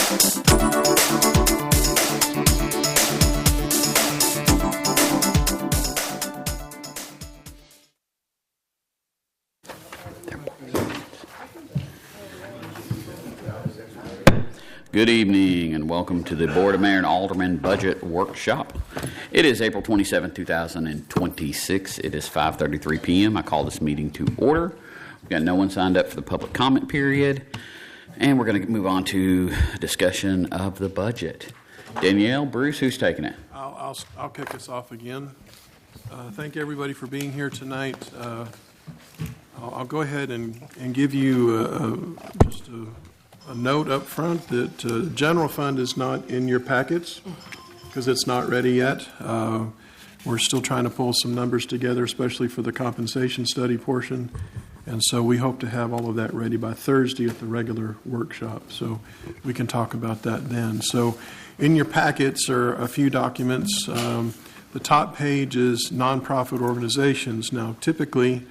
Good evening and welcome to the Board of Mayor and Alderman Budget Workshop. It is April 27, 2026. It is 5:33 p.m. I call this meeting to order. We've got no one signed up for the public comment period, and we're going to move on to discussion of the budget. Danielle, Bruce, who's taking it? I'll kick us off again. Thank everybody for being here tonight. I'll go ahead and give you just a note up front that general fund is not in your packets because it's not ready yet. We're still trying to pull some numbers together, especially for the compensation study portion. And so we hope to have all of that ready by Thursday at the regular workshop. So we can talk about that then. So in your packets are a few documents. The top page is nonprofit organizations. Now, typically,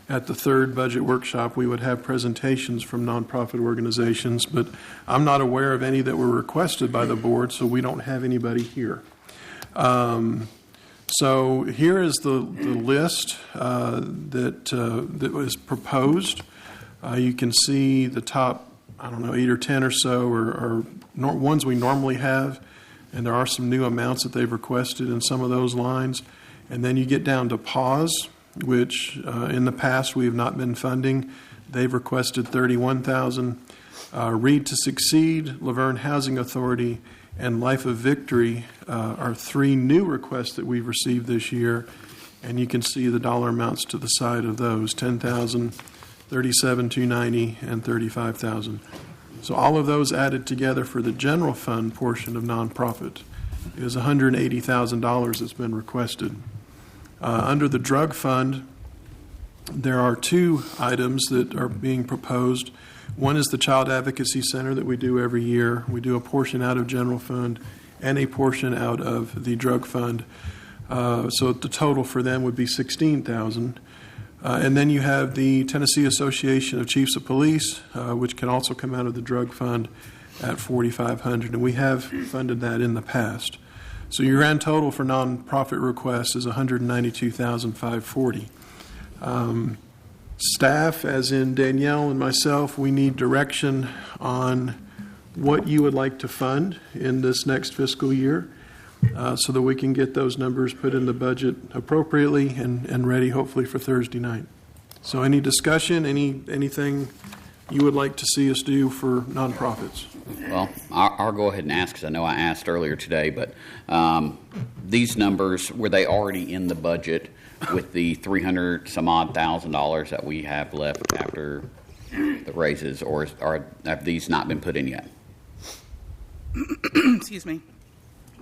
at the third budget workshop, we would have presentations from nonprofit organizations, but I'm not aware of any that were requested by the board, so we don't have anybody here. So here is the list that was proposed. You can see the top, 8 or 10 or so are ones we normally have, and there are some new amounts that they've requested in some of those lines. And then you get down to PAWS, which in the past we have not been funding. They've requested $31,000. Read to Succeed, Laverne Housing Authority, and Life of Victory are three new requests that we've received this year, and you can see the dollar amounts to the side of those: $10,000, $37,290, and $35,000. So all of those added together for the general fund portion of nonprofit is $180,000 that's been requested. Under the drug fund, there are two items that are being proposed. One is the Child Advocacy Center that we do every year. We do a portion out of general fund and a portion out of the drug fund. So the total for them would be $16,000. And then you have the Tennessee Association of Chiefs of Police, which can also come out of the drug fund at $4,500. And we have funded that in the past. So your grand total for nonprofit requests is $192,540. Staff, as in Danielle and myself, we need direction on what you would like to fund in this next fiscal year so that we can get those numbers put in the budget appropriately and ready hopefully for Thursday night. So any discussion, anything you would like to see us do for nonprofits? Well, I'll go ahead and ask because I know I asked earlier today, but these numbers, were they already in the budget with the $300,000 that we have left after the raises, or have these not been put in yet? Excuse me.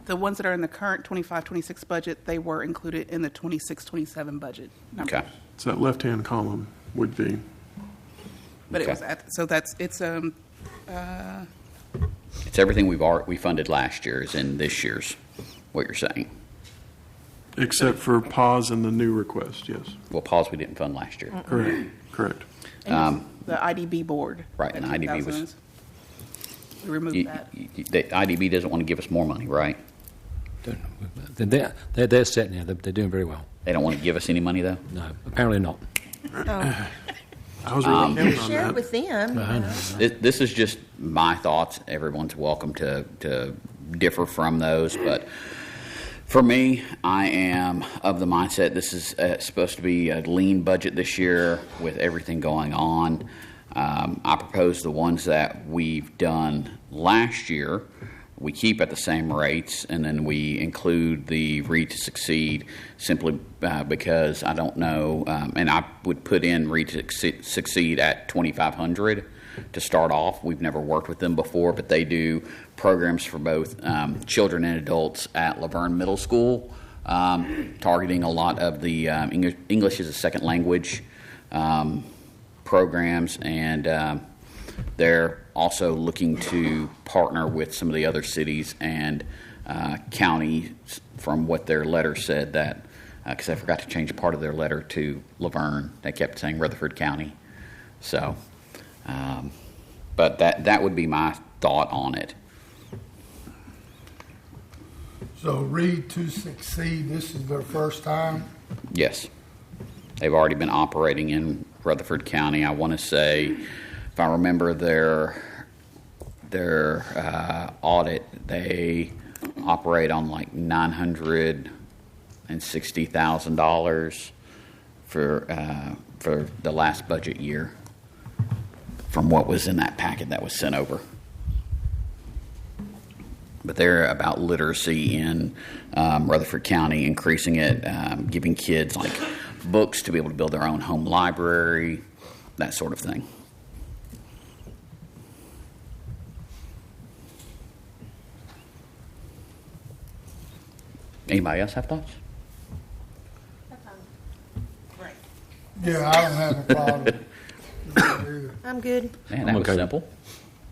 The ones that are in the current 25-26 budget, they were included in the 26-27 budget numbers. Okay. So that left-hand column would be. But Okay. it was it's everything we funded last year is in this year's, what you're saying. Except for PAWS and the new request, yes. Well, PAWS we didn't fund last year. Correct. and the IDB board. Right, and IDB was. 2000s. We removed that. The IDB doesn't want to give us more money, right? They're set now. They're doing very well. They don't want to give us any money, though? No, apparently not. Oh, I was really counting on share it that. with them. This is just my thoughts. Everyone's welcome to differ from those, but for me, I am of the mindset this is supposed to be a lean budget this year with everything going on. I propose the ones that we've done last year we keep at the same rates, and then we include the Read to Succeed simply because I don't know, and I would put in Read to Succeed at $2,500 to start off. We've never worked with them before, but they do programs for both children and adults at Laverne Middle School, targeting a lot of the English as a second language programs, and they're also looking to partner with some of the other cities and counties from what their letter said, that because I forgot to change a part of their letter to Laverne. They kept saying Rutherford County. So, but that would be my thought on it. So Reed 26C, this is their first time? Yes. They've already been operating in Rutherford County. I want to say, if I remember their audit, they operate on like $960,000 for the last budget year from what was in that packet that was sent over. But they're about literacy in Rutherford County, increasing it, giving kids like books to be able to build their own home library, that sort of thing. Anybody else have thoughts? Yeah, I don't have a problem. I'm good. Man, that I'm was okay. simple.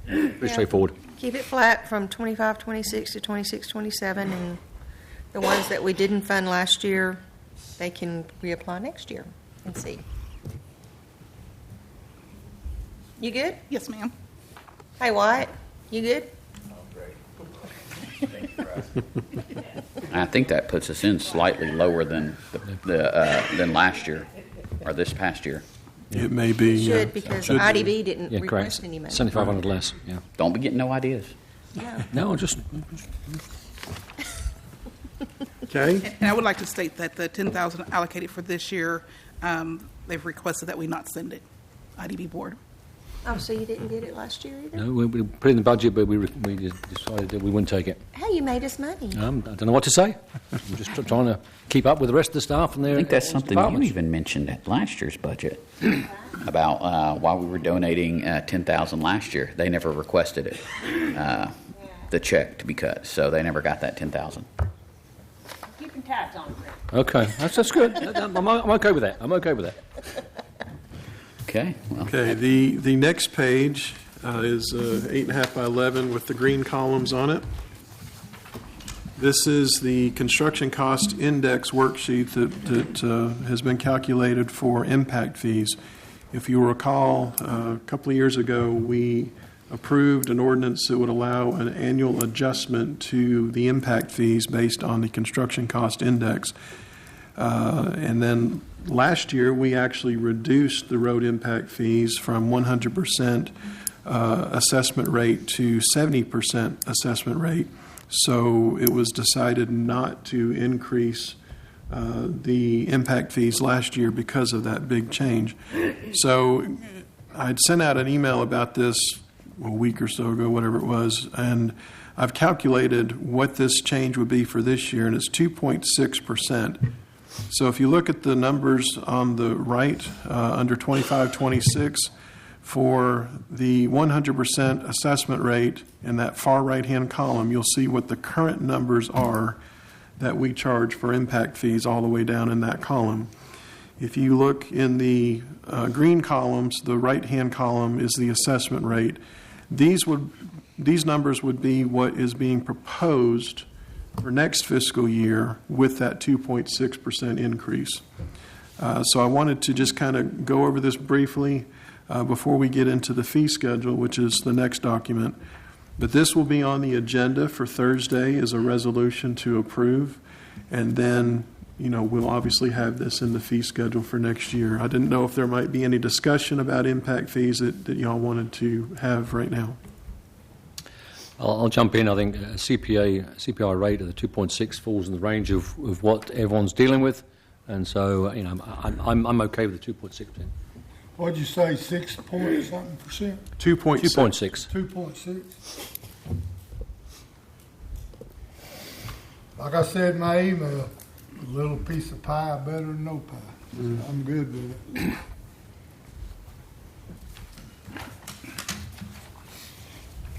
Pretty straightforward. Keep it flat from 25, 26 to 26, 27, and the ones that we didn't fund last year, they can reapply next year and see. You good? Yes, ma'am. Hey, Wyatt, you good? I think that puts us in slightly lower than than last year or this past year. It may be. Should, because should be. IDB didn't Yeah, correct. request any money. 7,500 less. Yeah. Don't be getting no ideas. No. No, just Okay, And I would like to state that the 10,000 allocated for this year, they've requested that we not send it, IDB board. Oh, so you didn't get it last year either? no. We put it in the budget, but we decided that we wouldn't take it. Hey, you made us money. I don't know what to say. I'm just trying to keep up with the rest of the staff and their. I think that's something you departments. even mentioned at last year's budget about why we were donating 10,000 last year. They never requested it, the check to be cut, so they never got that 10,000. Keeping tabs on it, Rick. Okay, that's good. I'm okay with that. I'm okay with that. Okay. Well, okay. The next page is 8.5 by 11 with the green columns on it. This is the construction cost index worksheet that has been calculated for impact fees. If you recall, a couple of years ago, we approved an ordinance that would allow an annual adjustment to the impact fees based on the construction cost index. And then last year, we actually reduced the road impact fees from 100% assessment rate to 70% assessment rate. So it was decided not to increase the impact fees last year because of that big change. So I'd sent out an email about this a week or so ago, whatever it was, and I've calculated what this change would be for this year, and it's 2.6%. So if you look at the numbers on the right, under 2526, for the 100% assessment rate in that far right-hand column, you'll see what the current numbers are that we charge for impact fees all the way down in that column. If you look in the green columns, the right-hand column is the assessment rate. These numbers would be what is being proposed for next fiscal year with that 2.6% increase. So I wanted to just kind of go over this briefly before we get into the fee schedule, which is the next document. But this will be on the agenda for Thursday as a resolution to approve. And then, we'll obviously have this in the fee schedule for next year. I didn't know if there might be any discussion about impact fees that y'all wanted to have right now. I'll jump in. I think CPI rate of the 2.6 falls in the range of what everyone's dealing with, and so I'm okay with the 2.6%. What'd you say, 6 point something percent? 2.6. 2.6. 2.6? Like I said in my email, a little piece of pie better than no pie. I'm good with it.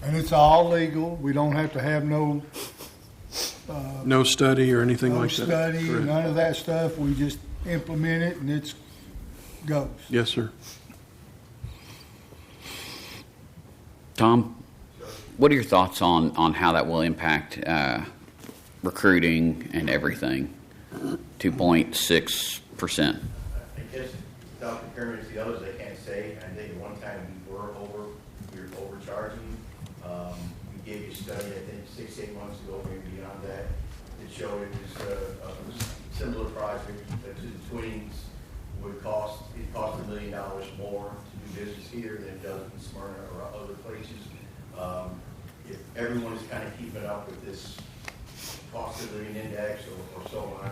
And it's all legal. We don't have to have no No study or anything like that? study, Correct. none of that stuff. We just implement it and it goes. Yes, sir. Tom, what are your thoughts on how that will impact recruiting and everything? 2.6%. I guess without comparing it to the others, I can't say. I think at one time we were overcharging. We gave you a study, I think, 6-8 months ago, maybe beyond that. it showed it was a similar project to the Twins it cost $1 million more to do business here than it does in Smyrna or other places. If everyone is kind of keeping up with this cost of living index or so on,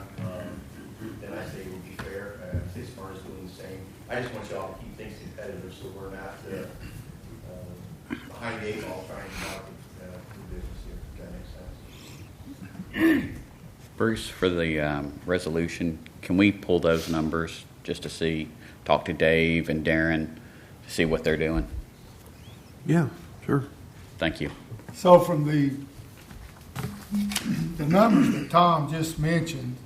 then I say it would be fair. I say Smyrna's doing the same. I just want y'all to keep things competitive so we're not behind the eight ball trying to market the business here. If that makes sense. Bruce, for the resolution, can we pull those numbers just to see, talk to Dave and Darren to see what they're doing? Yeah, sure. Thank you. So from the numbers that Tom just mentioned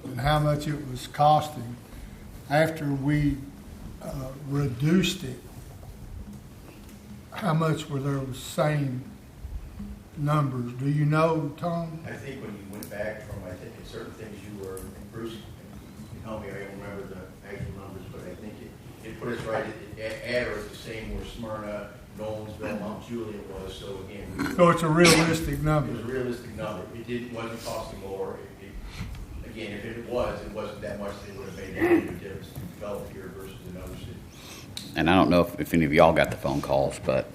and how much it was costing, after we reduced it, how much were the same numbers? Do you know, Tom? I think when you went back from, I think in certain things you were, Bruce, you can help me, I don't remember the actual numbers, but I think it put us right at or at the same where Smyrna, Nolensville, Mount Juliet was. So again, So it's a realistic it number. was a realistic number. It wasn't costing more. Again, if it wasn't that much, it would have made a big difference to develop here versus another city. And I don't know if any of y'all got the phone calls, but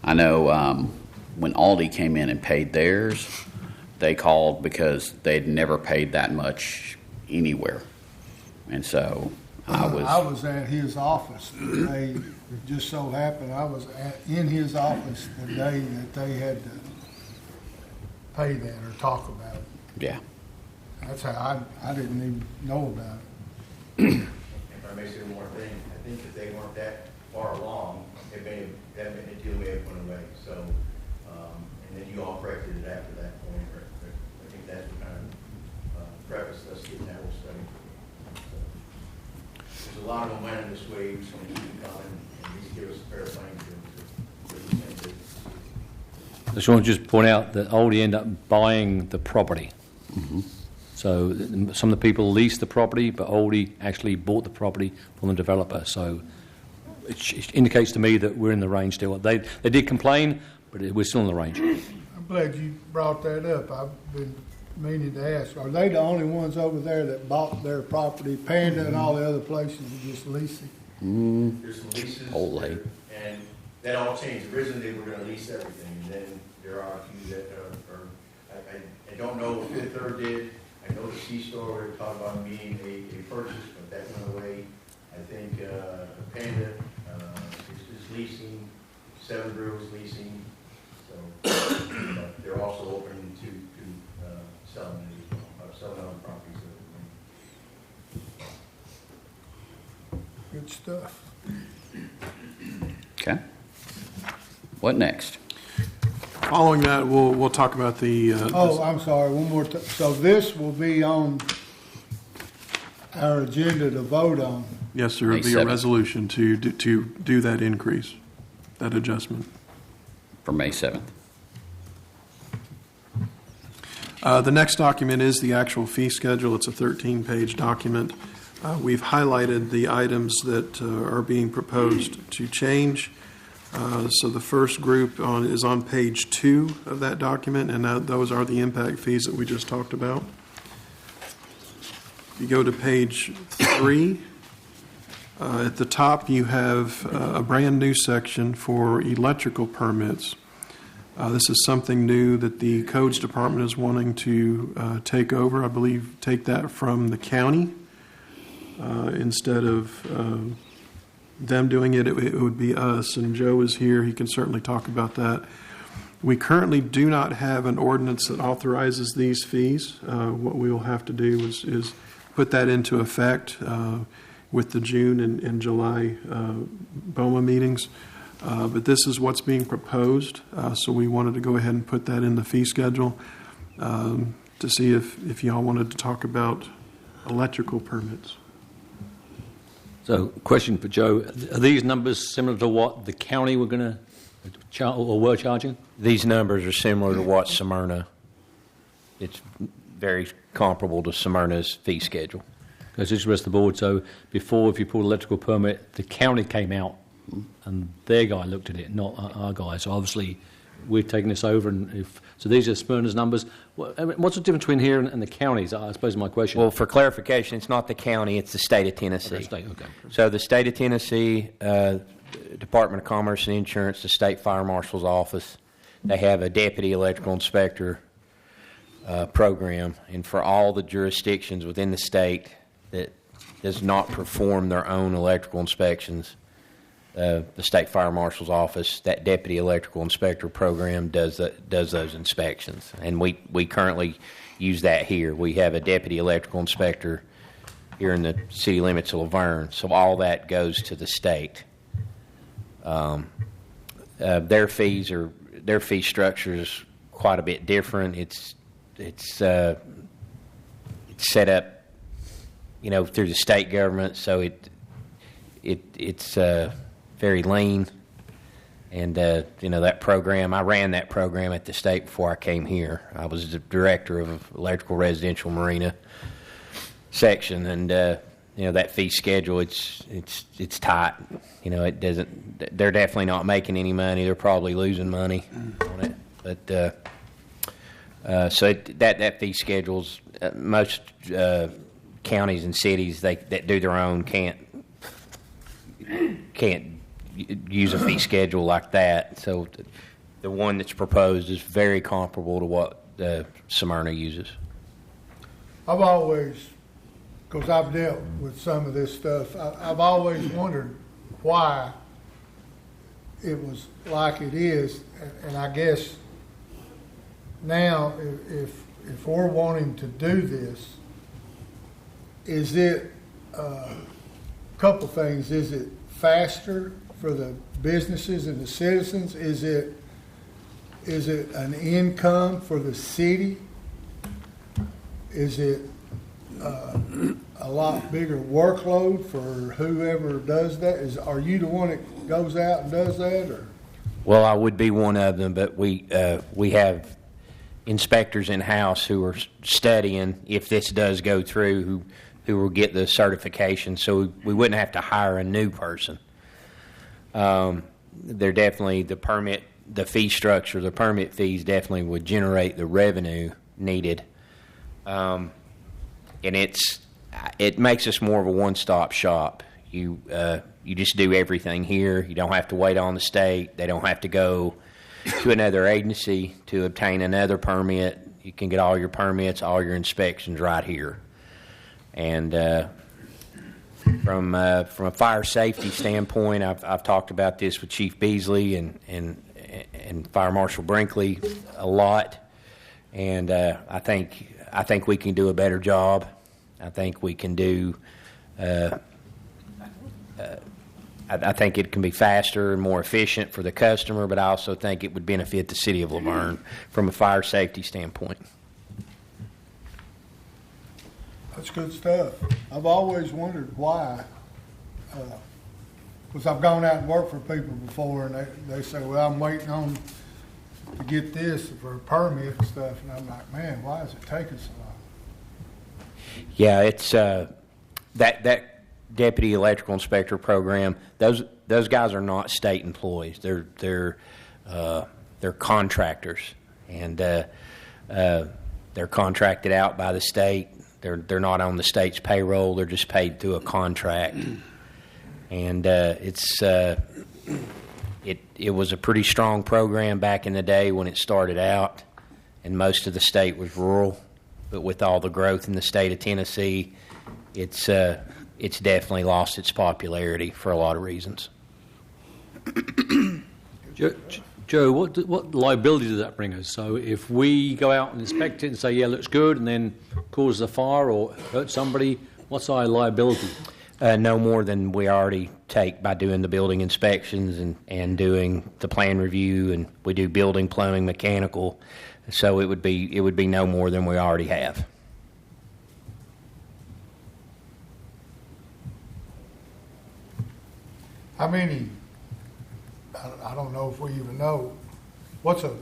I know when Aldi came in and paid theirs, they called because they'd never paid that much anywhere. And so I was at his office the day, it just so happened, I was in his office the day that they had to pay that or talk about it. yeah. That's how I didn't even know about it. If I may say one more thing, I think if they weren't that far along, that deal may have went away. So, and then you all corrected it after that point. I think that's what kind of prefaced us getting that whole study. So, there's a lot of momentum this way. We're just going to keep it coming and at least give us a fair playing field. I just want to just point out that Aldi ended up buying the property. Mm-hmm. So some of the people leased the property, but Aldi actually bought the property from the developer. So it indicates to me that we're in the range still. They did complain, but we're still in the range. I'm glad you brought that up. I've been meaning to ask, are they the only ones over there that bought their property? Panda and all the other places are just leasing? There's some leases. Ole. And that all changed. Originally, they were going to lease everything, and then there are a few that I don't know if Fifth Third did. I know the C-store, we were talking about being a purchase, but that went away. I think Panda is leasing, Seven Brew is leasing, so but they're also open to selling other properties. Good stuff. Okay. What next? Following that, we'll talk about the. I'm sorry, one more time. So this will be on our agenda to vote on. Yes, sir. May It'll be a 7th. resolution to do that increase, that adjustment. For May 7th. The next document is the actual fee schedule. It's a 13-page document. We've highlighted the items that are being proposed to change. So the first group is on page 2 of that document, and those are the impact fees that we just talked about. If you go to page 3, at the top you have a brand new section for electrical permits. This is something new that the codes department is wanting to take over. I believe take that from the county instead of them doing it. It would be us, and Joe is here. He can certainly talk about that. We currently do not have an ordinance that authorizes these fees. What we will have to do is put that into effect with the June and July BOMA meetings. But this is what's being proposed, so we wanted to go ahead and put that in the fee schedule to see if y'all wanted to talk about electrical permits. So, question for Joe: are these numbers similar to what the county were going to were charging? These numbers are similar to what Smyrna. It's very comparable to Smyrna's fee schedule. Because this was the board. So before, if you pulled an electrical permit, the county came out and their guy looked at it, not our guy. So obviously, we're taking this over, and so these are Smyrna's numbers. What's the difference between here and the counties? I suppose my question. Well, for clarification, it's not the county, it's the state of Tennessee. Okay, state, okay. So the state of Tennessee, Department of Commerce and Insurance, the state fire marshal's office, they have a deputy electrical inspector program, and for all the jurisdictions within the state that does not perform their own electrical inspections, the state fire marshal's office, that deputy electrical inspector program does those inspections, and we currently use that here. We have a deputy electrical inspector here in the city limits of Laverne, so all that goes to the state. Their fee structure is quite a bit different. It's set up, through the state government, so it's very lean. And that program, I ran that program at the state before I came here. I was the director of electrical residential marina section, and that fee schedule, it's tight. It doesn't. They're definitely not making any money. They're probably losing money on it. But so that fee schedule's most counties and cities that do their own can't use a fee schedule like that. So the one that's proposed is very comparable to what Smyrna uses. I've always, because I've dealt with some of this stuff, I've always wondered why it was like it is, and I guess now if we're wanting to do this, is it a couple things? Is it faster for the businesses and the citizens? Is it an income for the city? Is it a lot bigger workload for whoever does that? Are you the one that goes out and does that, or? Well, I would be one of them, but we have inspectors in house who are studying if this does go through, who will get the certification, so we wouldn't have to hire a new person. They're definitely the fee structure, the permit fees definitely would generate the revenue needed, and it makes us more of a one-stop shop. You just do everything here. You don't have to wait on the state. They don't have to go to another agency to obtain another permit. You can get all your permits, all your inspections right here. And from a fire safety standpoint, I've talked about this with Chief Beasley and Fire Marshal Brinkley a lot, and I think we can do a better job. I think we can do. I think it can be faster and more efficient for the customer, but I also think it would benefit the city of Laverne from a fire safety standpoint. That's good stuff. I've always wondered why, because I've gone out and worked for people before, and they say, well, I'm waiting on to get this for a permit and stuff, and I'm like, man, why is it taking so long? Yeah, it's that deputy electrical inspector program. Those guys are not state employees. They're contractors, and they're contracted out by the state. They're not on the state's payroll. They're just paid through a contract, and it was a pretty strong program back in the day when it started out, and most of the state was rural. But with all the growth in the state of Tennessee, it's definitely lost its popularity for a lot of reasons. Joe, what liability does that bring us? So if we go out and inspect it and say, yeah, looks good, and then cause a fire or hurt somebody, what's our liability? No more than we already take by doing the building inspections and doing the plan review, and we do building, plumbing, mechanical. So it would be no more than we already have. How many? I don't know if we even know what's a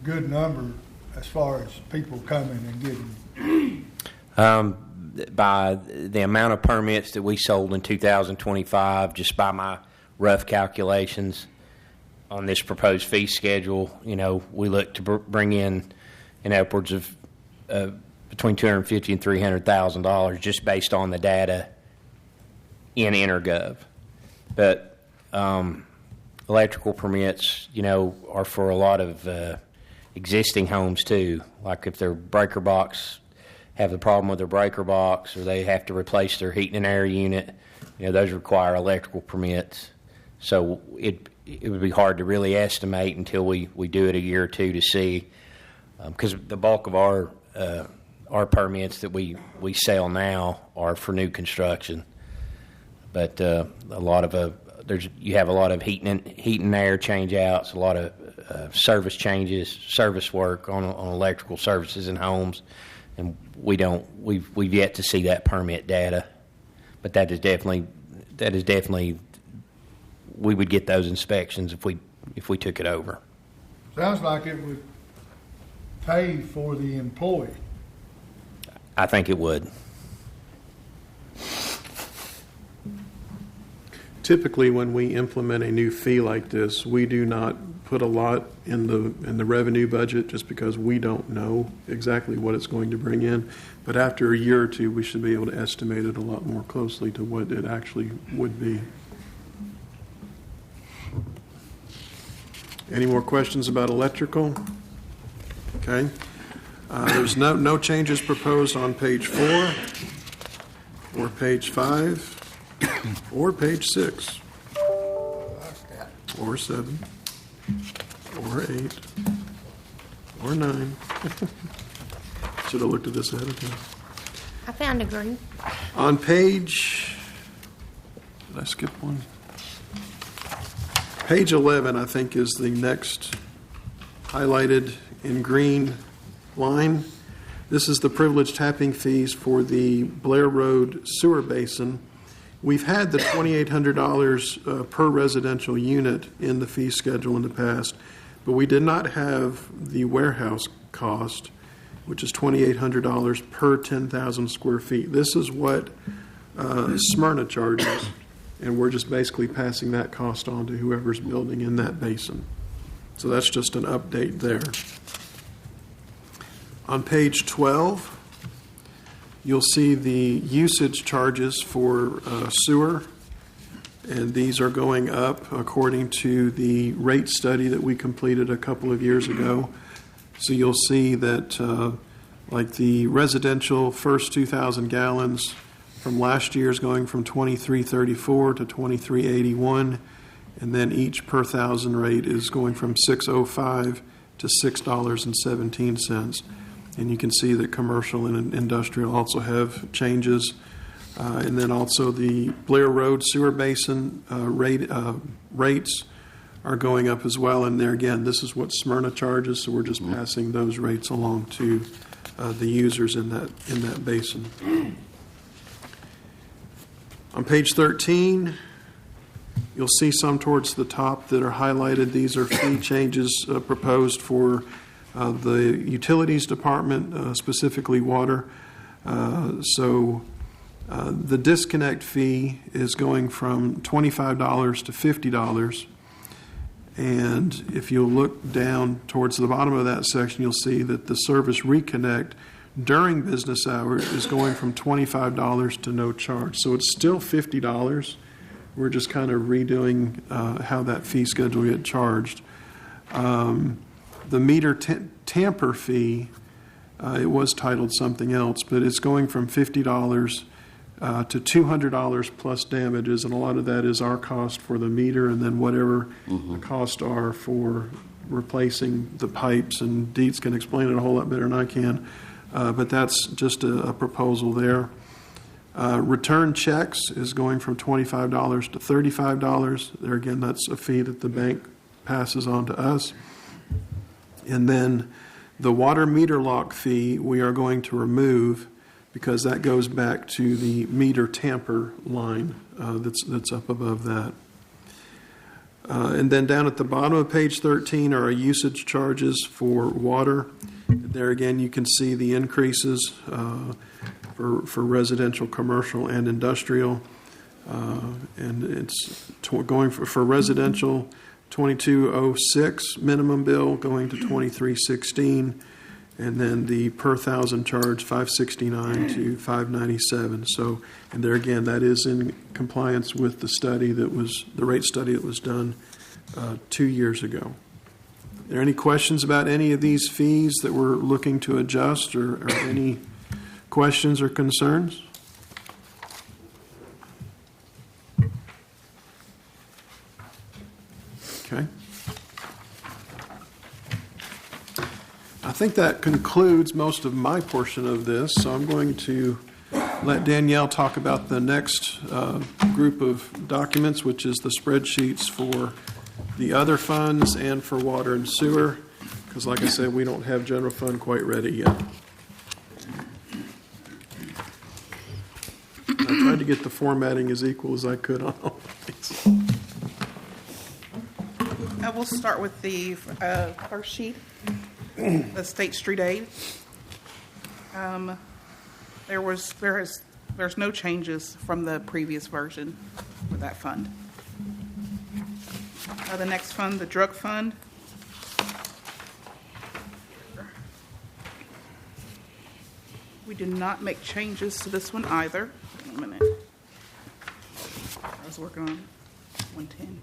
good number as far as people coming and getting. By the amount of permits that we sold in 2025, just by my rough calculations, on this proposed fee schedule, we look to bring in upwards of between $250,000 and $300,000 just based on the data in Intergov. But electrical permits, are for a lot of existing homes too. Like if their breaker box have the problem with their breaker box, or they have to replace their heating and air unit, those require electrical permits. So it would be hard to really estimate until we do it a year or two to see, because the bulk of our permits that we sell now are for new construction. But a lot of you have a lot of heating and air change outs, a lot of service changes, service work on electrical services in homes, and we've yet to see that permit data. But that is definitely we would get those inspections if we took it over. Sounds like it would pay for the employee. I think it would. Typically, when we implement a new fee like this, we do not put a lot in the revenue budget just because we don't know exactly what it's going to bring in. But after a year or two, we should be able to estimate it a lot more closely to what it actually would be. Any more questions about electrical? Okay. There's no changes proposed on page 4 or page 5 or page 6 or 7 or 8 or 9. Should have looked at this ahead of time. I found a green. On page, did I skip one? Page 11, I think, is the next highlighted in green line. This is the privilege tapping fees for the Blair Road sewer basin. We've had the $2,800 per residential unit in the fee schedule in the past, but we did not have the warehouse cost, which is $2,800 per 10,000 square feet. This is what Smyrna charges, and we're just basically passing that cost on to whoever's building in that basin. So that's just an update there. On page 12, you'll see the usage charges for sewer, and these are going up according to the rate study that we completed a couple of years ago. So you'll see that like the residential first 2,000 gallons from last year is going from $23.34 to $23.81, and then each per thousand rate is going from $6.05 to $6.17. And you can see that commercial and industrial also have changes. And then also the Blair Road sewer basin rates are going up as well. And there again, this is what Smyrna charges, so we're just passing those rates along to the users in that basin. On page 13, you'll see some towards the top that are highlighted. These are fee changes proposed for the utilities department, specifically water. So the disconnect fee is going from $25 to $50. And if you look down towards the bottom of that section, you'll see that the service reconnect during business hours is going from $25 to no charge. So it's still $50. We're just kind of redoing how that fee schedule gets charged. The meter tamper fee, it was titled something else, but it's going from $50 to $200 plus damages, and a lot of that is our cost for the meter, and then whatever the costs are for replacing the pipes, and Dietz can explain it a whole lot better than I can, but that's just a proposal there. Return checks is going from $25 to $35. There again, that's a fee that the bank passes on to us. And then the water meter lock fee we are going to remove because that goes back to the meter tamper line that's up above that. And then down at the bottom of page 13 are our usage charges for water. There again, you can see the increases for residential, commercial, and industrial. And it's going for residential 2206 minimum bill going to 2316, and then the per thousand charge 569 to 597. So, and there again, that is in compliance with the study that was the rate study that was done 2 years ago. Are there any questions about any of these fees that we're looking to adjust, or any questions or concerns? Okay. I think that concludes most of my portion of this, so I'm going to let Danielle talk about the next group of documents, which is the spreadsheets for the other funds and for water and sewer, because like I said, we don't have general fund quite ready yet. I tried to get the formatting as equal as I could on all of these. We'll start with the first sheet, the state street aid. There's no changes from the previous version for that fund. The next fund, the drug fund. We did not make changes to this one either. Wait a minute. I was working on 110.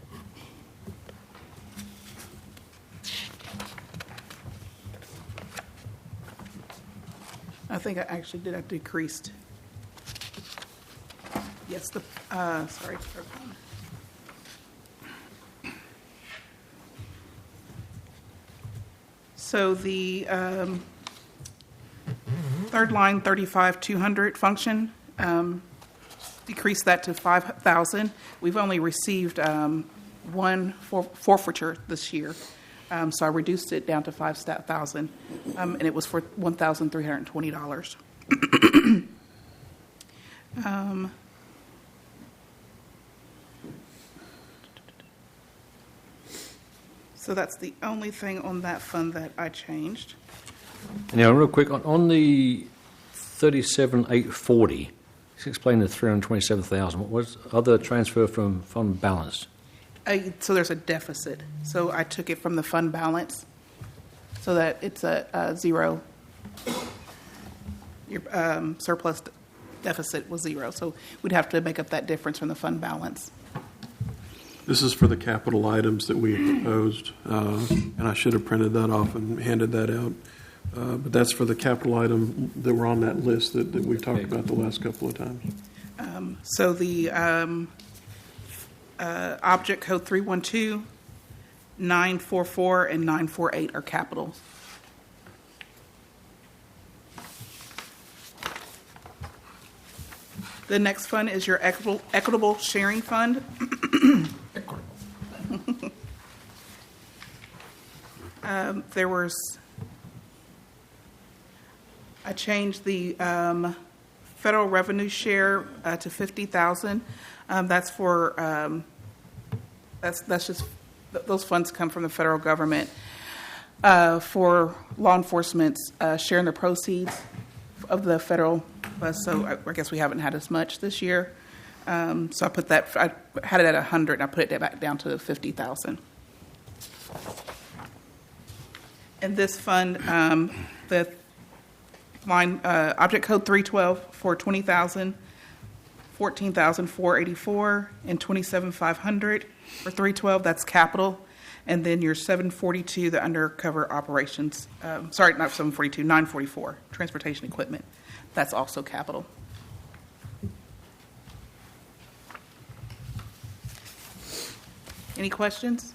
I think I actually did. I decreased. Yes, sorry. So the third line, 35,200 function, decreased that to 5,000. We've only received one forfeiture this year, so I reduced it down to 5,000, and it was for $1,320. So that's the only thing on that fund that I changed. Now, real quick, on the 37,840, just explain the 327,000. What was other transfer from fund balance? So there's a deficit. So I took it from the fund balance so that it's a zero. Your surplus deficit was zero. So we'd have to make up that difference from the fund balance. This is for the capital items that we proposed, and I should have printed that off and handed that out. But that's for the capital item that were on that list that we've talked about the last couple of times. So the object code 312, 944, and 948 are capital. The next fund is your equitable sharing fund. I changed the federal revenue share to 50,000. That's for that's just those funds come from the federal government for law enforcement's sharing the proceeds of the federal bus. So I guess we haven't had as much this year. So I put that. I had it at 100, and I put it back down to 50,000. And this fund, the line object code 312 for 20,000, 14,484, and 27,500 for 312. That's capital, and then your 742, the undercover operations. Sorry, not 742, 944, transportation equipment. That's also capital. Any questions?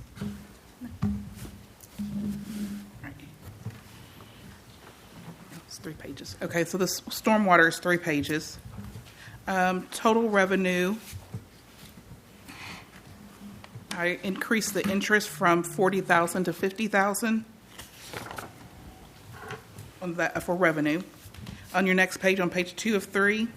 It's 3 pages. Okay, so this stormwater is 3 pages. Total revenue, I increased the interest from 40,000 to 50,000 on that for revenue. On your next page, on page 2 of 3,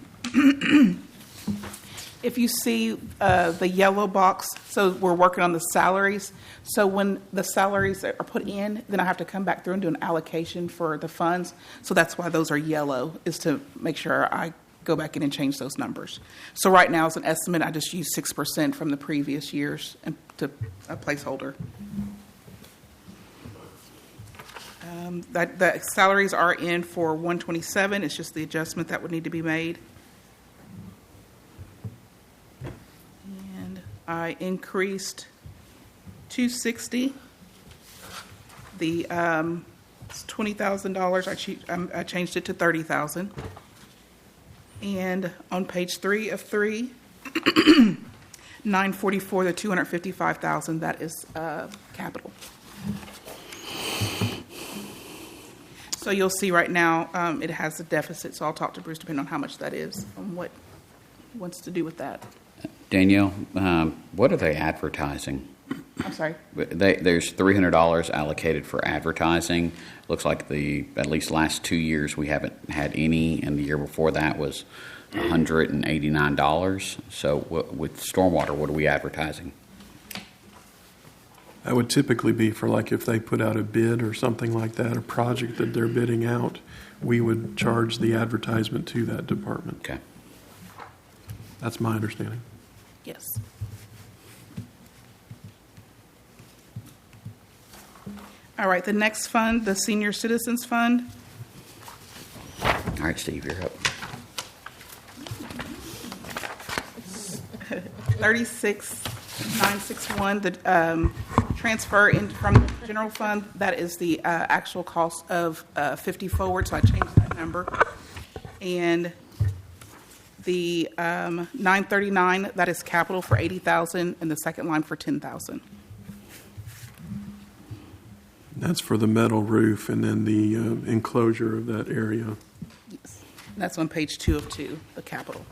if you see the yellow box, so we're working on the salaries. So when the salaries are put in, then I have to come back through and do an allocation for the funds. So that's why those are yellow, is to make sure I go back in and change those numbers. So right now, as an estimate, I just use 6% from the previous years and to a placeholder. The salaries are in for 127. It's just the adjustment that would need to be made. And I increased 260. The it's $20,000. I changed it to $30,000. And on page 3 of 3, 944, the $255,000. That is capital. So you'll see right now it has a deficit. So I'll talk to Bruce depending on how much that is and what he wants to do with that. Danielle, what are they advertising? I'm sorry. There's $300 allocated for advertising. Looks like at least last 2 years we haven't had any, and the year before that was $189. So with stormwater, what are we advertising? That would typically be for like if they put out a bid or something like that, a project that they're bidding out, we would charge the advertisement to that department. Okay. That's my understanding. Yes. All right, the next fund, the Senior Citizens Fund. All right, Steve, you're up. 36,961, the transfer in from the general fund, that is the actual cost of 50 forward, so I changed that number. And the 939, that is capital for 80,000, and the second line for 10,000. That's for the metal roof and then the enclosure of that area. Yes. And that's on page 2 of 2, the capital.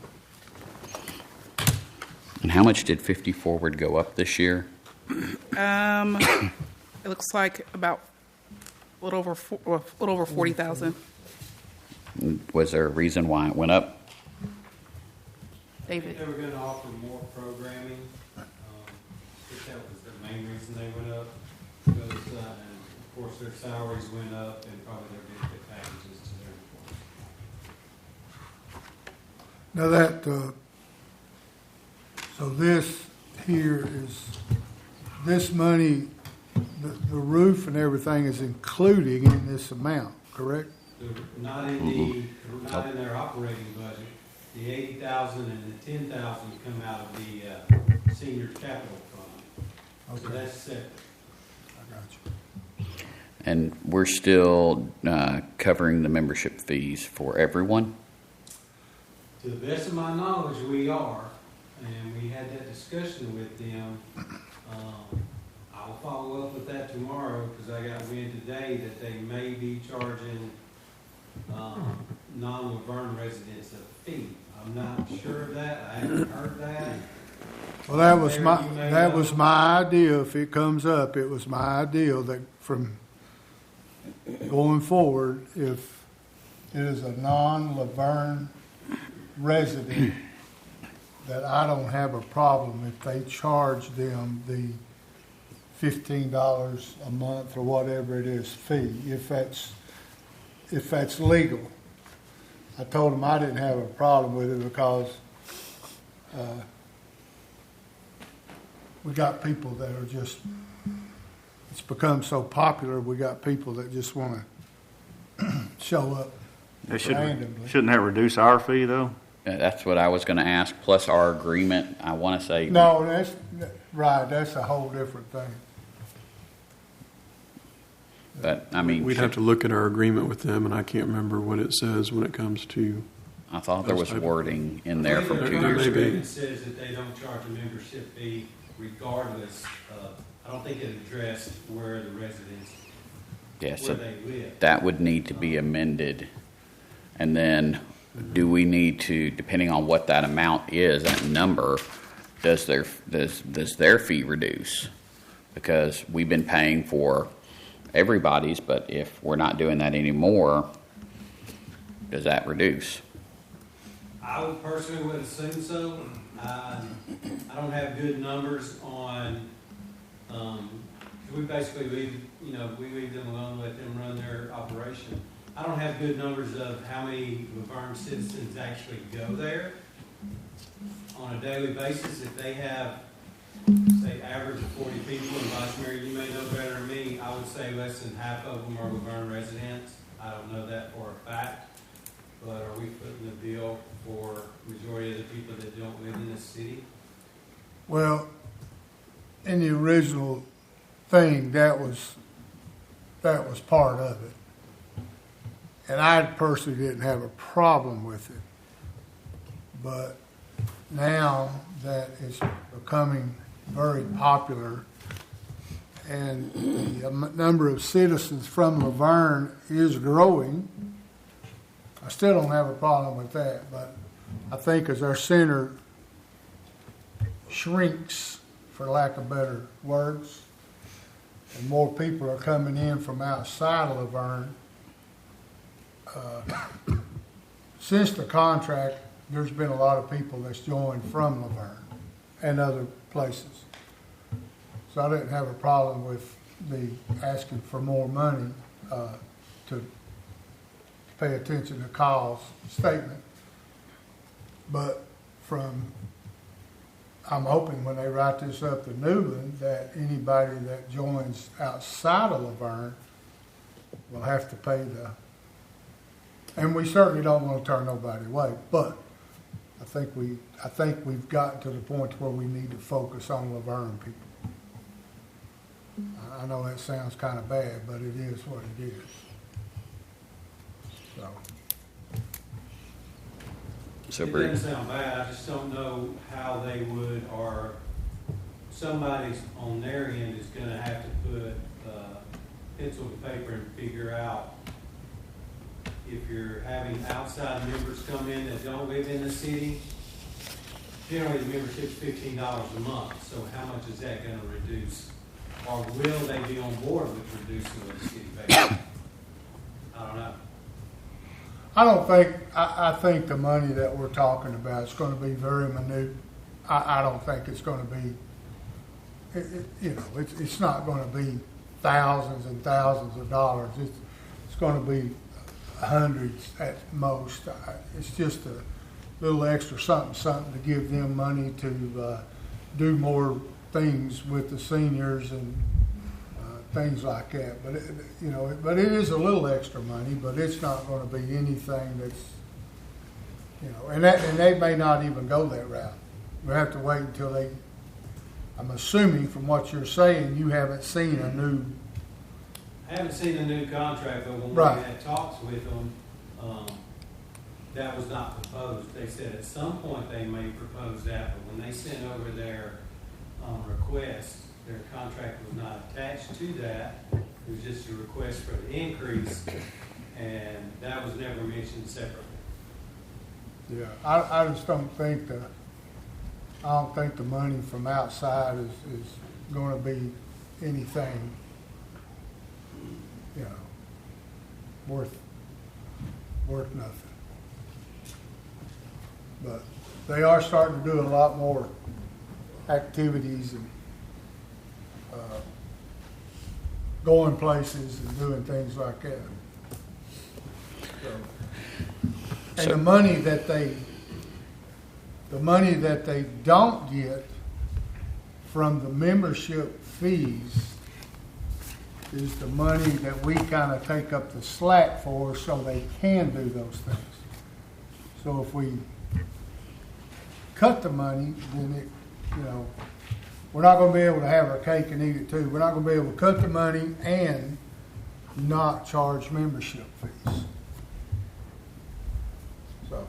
And how much did 50 forward go up this year? It looks like about a little over 40,000. Was there a reason why it went up? I think David. they were going to offer more programming. I think that was the main reason they went up. Because, and of course, their salaries went up and probably their benefit packages to their employees. Now that, so this here is, this money, the roof and everything is including in this amount, correct? They're not in their operating budget. The 80,000 and the 10,000 come out of the senior capital fund. So Okay. that's separate. I got you. And we're still covering the membership fees for everyone? To the best of my knowledge, we are, and we had that discussion with them. I'll follow up with that tomorrow because I got wind today that they may be charging non-Laverne residents a fee. I'm not sure of that. I haven't heard that. Well, that was my idea. If it comes up, it was my idea that from going forward, if it is a non-Laverne resident, that I don't have a problem if they charge them the $15 a month or whatever it is fee, if that's legal. I told them I didn't have a problem with it because we got people that are just, it's become so popular, we got people that just want to show up randomly. Shouldn't that reduce our fee, though? That's what I was going to ask, plus our agreement. I want to say... No, that's right, that's a whole different thing. But, I mean... We'd have to look at our agreement with them, and I can't remember what it says when it comes to... I thought there was wording in there from 2 Their years ago. agreement says that they don't charge a membership fee regardless of, I don't think it addressed where the residents, Yeah, where so they live. that would need to be amended. And then, do we need to, depending on what that amount is, that number, does their fee reduce? Because we've been paying for everybody's, but if we're not doing that anymore, does that reduce? I would personally would assume so. I don't have good numbers on, we basically leave them alone, let them run their operation. I don't have good numbers of how many Laverne citizens actually go there on a daily basis. If they have, say, average of 40 people, and Vice Mayor, you may know better than me, I would say less than half of them are Laverne residents. I don't know that for a fact, but are we footing the bill for majority of the people that don't live in this city? Well, in the original thing, that was part of it. And I personally didn't have a problem with it. But now that it's becoming very popular and the number of citizens from Laverne is growing, I still don't have a problem with that. But I think as our center shrinks, for lack of better words, and more people are coming in from outside of Laverne, since the contract, there's been a lot of people that's joined from Laverne and other places. So I didn't have a problem with me asking for more money to pay attention to Kyle's statement. But I'm hoping when they write this up in Newland that anybody that joins outside of Laverne will have to pay the, and we certainly don't want to turn nobody away, but I think we've gotten to the point where we need to focus on Laverne people. I know that sounds kind of bad, but it is what it is. So It Bruce. doesn't sound bad, I just don't know how they would, or somebody's on their end is gonna have to put pencil to paper and figure out if you're having outside members come in that don't live in the city. Generally, the membership's $15 a month, so how much is that gonna reduce? Or will they be on board with reducing the city pay? I don't know. I think the money that we're talking about is going to be very minute. I don't think it's going to be, it's not going to be thousands and thousands of dollars. It's going to be hundreds at most. It's just a little extra something to give them money to do more things with the seniors and things like that. But but it is a little extra money, but it's not going to be anything that's, and they may not even go that route. We have to wait until they. I'm assuming from what you're saying, you haven't seen a new. I haven't seen a new contract, but when Right. we had talks with them, that was not proposed. They said at some point they may propose that, but when they sent over their request, their contract was not attached to that. It was just a request for the increase, and that was never mentioned separately. Yeah, I just don't think the money from outside is going to be anything, worth nothing. But they are starting to do a lot more activities and going places and doing things like that. And the money that they don't get from the membership fees is the money that we kind of take up the slack for, so they can do those things. So if we cut the money, then we're not going to be able to have our cake and eat it too. We're not going to be able to cut the money and not charge membership fees. So,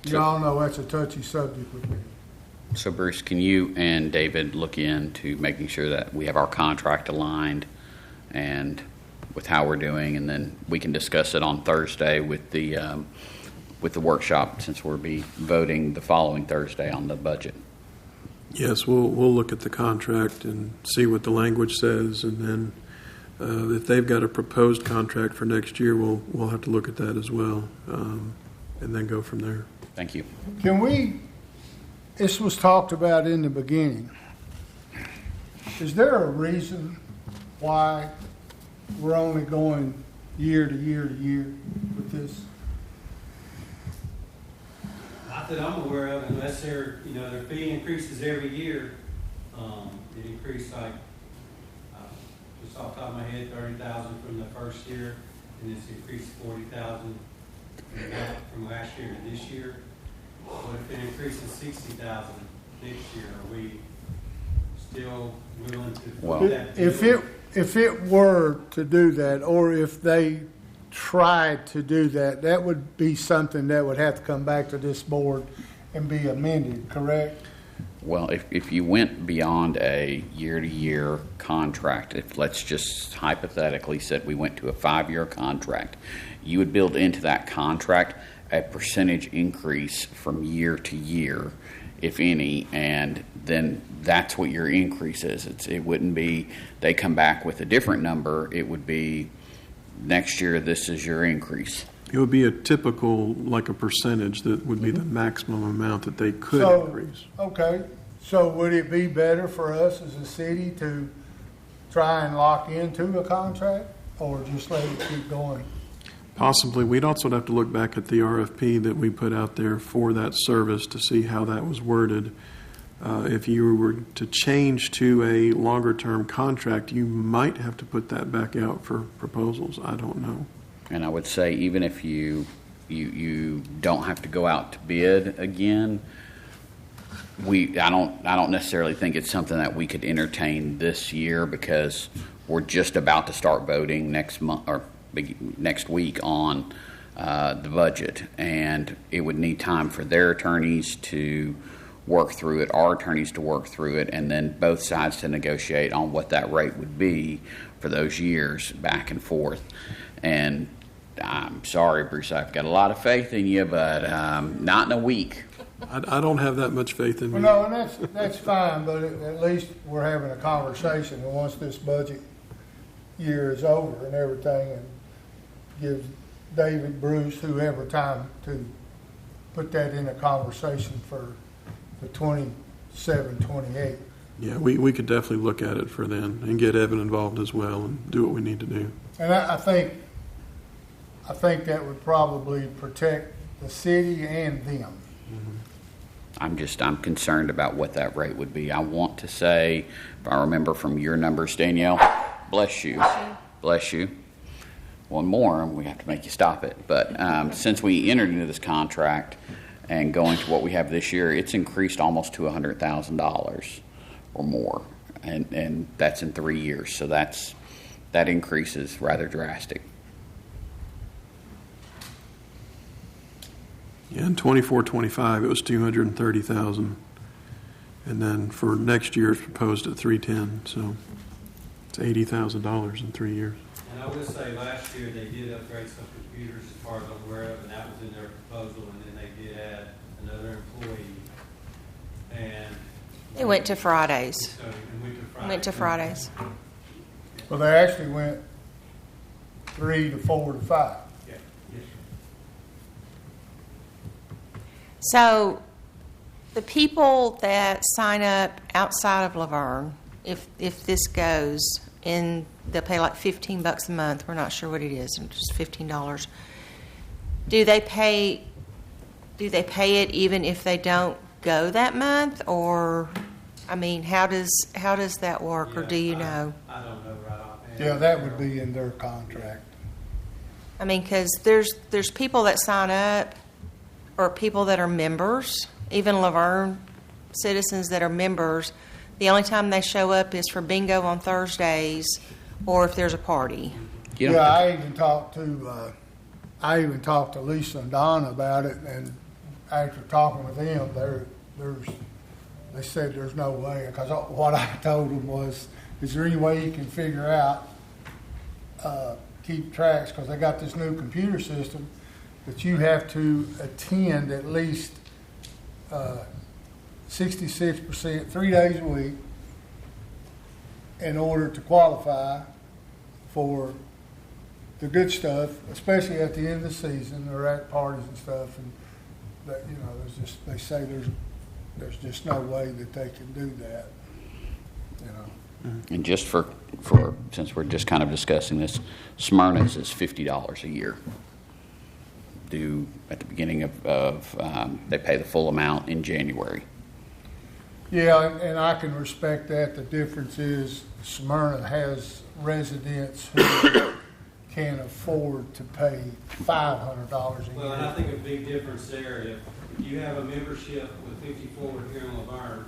y'all know that's a touchy subject with me. So Bruce, can you and David look into making sure that we have our contract aligned and with how we're doing, and then we can discuss it on Thursday with the workshop, since we'll be voting the following Thursday on the budget. Yes, we'll look at the contract and see what the language says, and then if they've got a proposed contract for next year, we'll have to look at that as well, and then go from there. Thank you. This was talked about in the beginning. Is there a reason why we're only going year to year to year with this? Not that I'm aware of, unless their fee increases every year. It increased like, just off the top of my head, 30,000 from the first year, and it's increased 40,000 from last year to this year. What if it increases 60,000 next year? Are we still willing to put that? If it were to do that, or if they tried to do that, that would be something that would have to come back to this board and be amended, correct? Well, if you went beyond a year-to-year contract, if let's just hypothetically said we went to a 5-year contract, you would build into that contract a percentage increase from year to year, if any, and then that's what your increase is. It wouldn't be they come back with a different number. It would be next year this is your increase. It would be a typical, like a percentage that would be the maximum amount that they could increase. Okay, so would it be better for us as a city to try and lock into a contract, or just let it keep going? Possibly. We'd also have to look back at the RFP that we put out there for that service to see how that was worded. If you were to change to a longer-term contract, you might have to put that back out for proposals. I don't know. And I would say even if you don't have to go out to bid again, I don't necessarily think it's something that we could entertain this year, because we're just about to start voting next month or next week on the budget, and it would need time for their attorneys to work through it, our attorneys to work through it, and then both sides to negotiate on what that rate would be for those years back and forth. And I'm sorry, Bruce, I've got a lot of faith in you, but not in a week. I don't have that much faith in me. Well, no, and that's fine, but at least we're having a conversation, and once this budget year is over and everything, and gives David, Bruce, whoever time to put that in a conversation for the 27, 28. Yeah, we could definitely look at it for then and get Evan involved as well and do what we need to do. And I think that would probably protect the city and them. I'm concerned about what that rate would be. I want to say, if I remember from your numbers, Danielle, bless you. One more, and we have to make you stop it. But since we entered into this contract and going to what we have this year, it's increased almost to $100,000 or more, and that's in 3 years. So that increase is rather drastic. Yeah, in 24-25, it was $230,000, and then for next year, it's proposed at $310,000. So it's $80,000 in 3 years. And I will say, last year they did upgrade some computers, as far as I'm aware of, and that was in their proposal. And then they did add another employee, and It went to Fridays. so it Went to Fridays. Well, they actually went 3 to 4 to 5. Yeah. Yes, sir. So the people that sign up outside of Laverne, if this goes, and they'll pay like $15 a month, we're not sure what it is, just $15. Do they pay it even if they don't go that month, or I mean, how does that work, or do you know? I don't know right offhand. Yeah, that would be in their contract. I mean, because there's people that sign up, or people that are members, even Laverne citizens that are members. The only time they show up is for bingo on Thursdays, or if there's a party. You know, Yeah, I even talked to Lisa and Donna about it, and after talking with them, they said there's no way. Because what I told them was, is there any way you can figure out, keep tracks? Because they got this new computer system that you have to attend at least 66%, 3 days a week, in order to qualify for the good stuff, especially at the end of the season or at parties and stuff. And that, they say there's just no way that they can do that. And just for since we're just kind of discussing this, Smyrna's is $50 a year. Due at the beginning of they pay the full amount in January. Yeah, and I can respect that. The difference is Smyrna has residents who can afford to pay $500 a Well, and I year. think a big difference there, if you have a membership with 54 here in Laverne,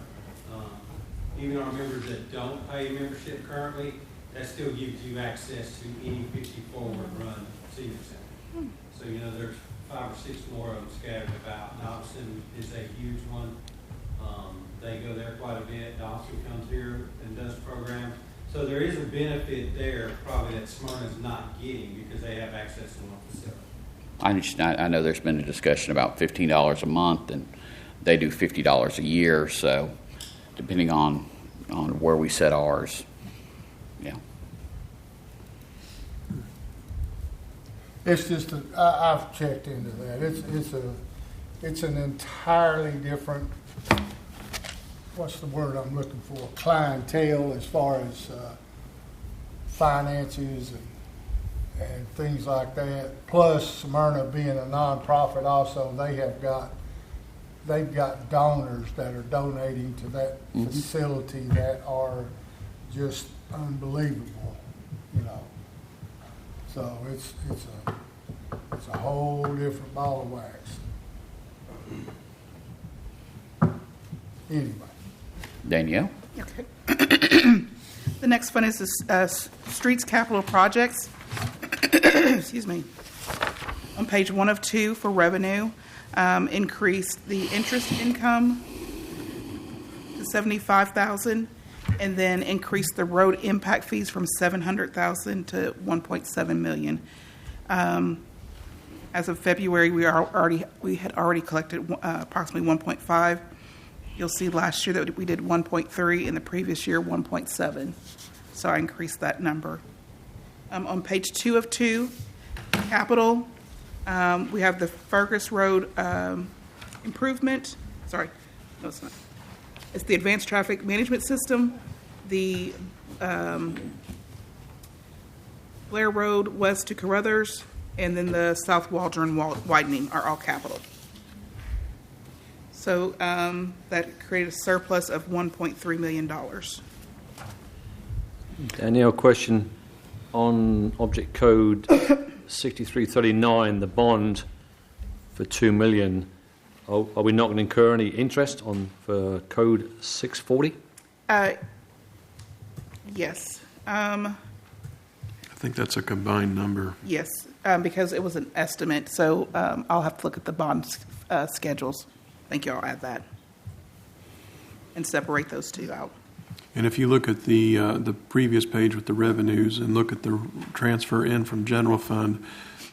even our members that don't pay membership currently, that still gives you access to any 54 run senior center. So, there's 5 or 6 more of them scattered about. Dobson is a huge one. They go there quite a bit. Dobson comes here and does programs. So there is a benefit there probably that Smyrna's not getting because they have access to one facility. I know there's been a discussion about $15 a month, and they do $50 a year. So depending on where we set ours, yeah. It's just, I've checked into that. It's an entirely different, what's the word I'm looking for, clientele as far as finances and things like that. Plus, Smyrna being a nonprofit also, they've got donors that are donating to that facility that are just unbelievable, So it's a whole different ball of wax. Anyway. Danielle? Okay. The next fund is the Streets Capital Projects. Excuse me. On page 1 of 2 for revenue, increased the interest income to $75,000, and then increased the road impact fees from $700,000 to $1.7 million. As of February, we had already collected approximately 1.5. You'll see last year that we did 1.3, and the previous year 1.7. So I increased that number. On page 2 of 2, capital, we have the Fergus Road improvement. Sorry, no, it's not. It's the Advanced Traffic Management System, the Blair Road west to Carruthers, and then the South Waldron widening are all capital. So that created a surplus of $1.3 million. Danielle, question on object code 6339, the bond for $2 million. Are we not going to incur any interest for code 640? Yes. I think that's a combined number. Yes, because it was an estimate, so I'll have to look at the bond schedules. I think y'all add that and separate those two out. And if you look at the previous page with the revenues and look at the transfer in from general fund,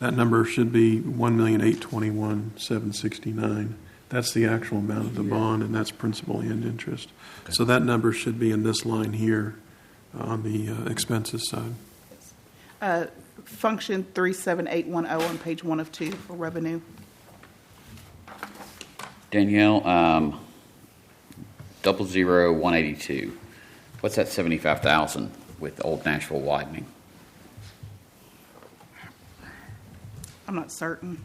that number should be $1,821,769. That's the actual amount of the bond, and that's principal and interest. Okay. So that number should be in this line here on the expenses side. Function 37810 on page 1 of 2 for revenue. Danielle, 00182. What's that 75,000 with Old Nashville widening? I'm not certain.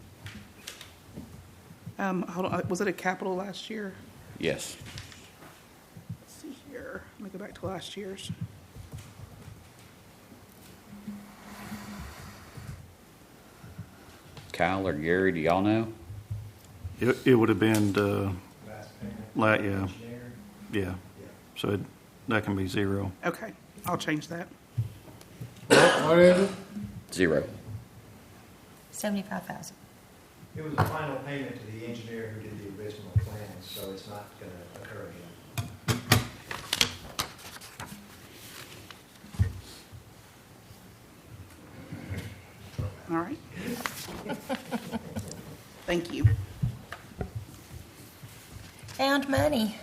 Hold on. Was it a capital last year? Yes. Let's see here. Let me go back to last year's. Kyle or Gary, do y'all know? It would have been, yeah. So that can be 0. Okay, I'll change that. What is it? 0. $75,000. It was the final payment to the engineer who did the original plans, so it's not going to occur again. All right. Thank you. Found money.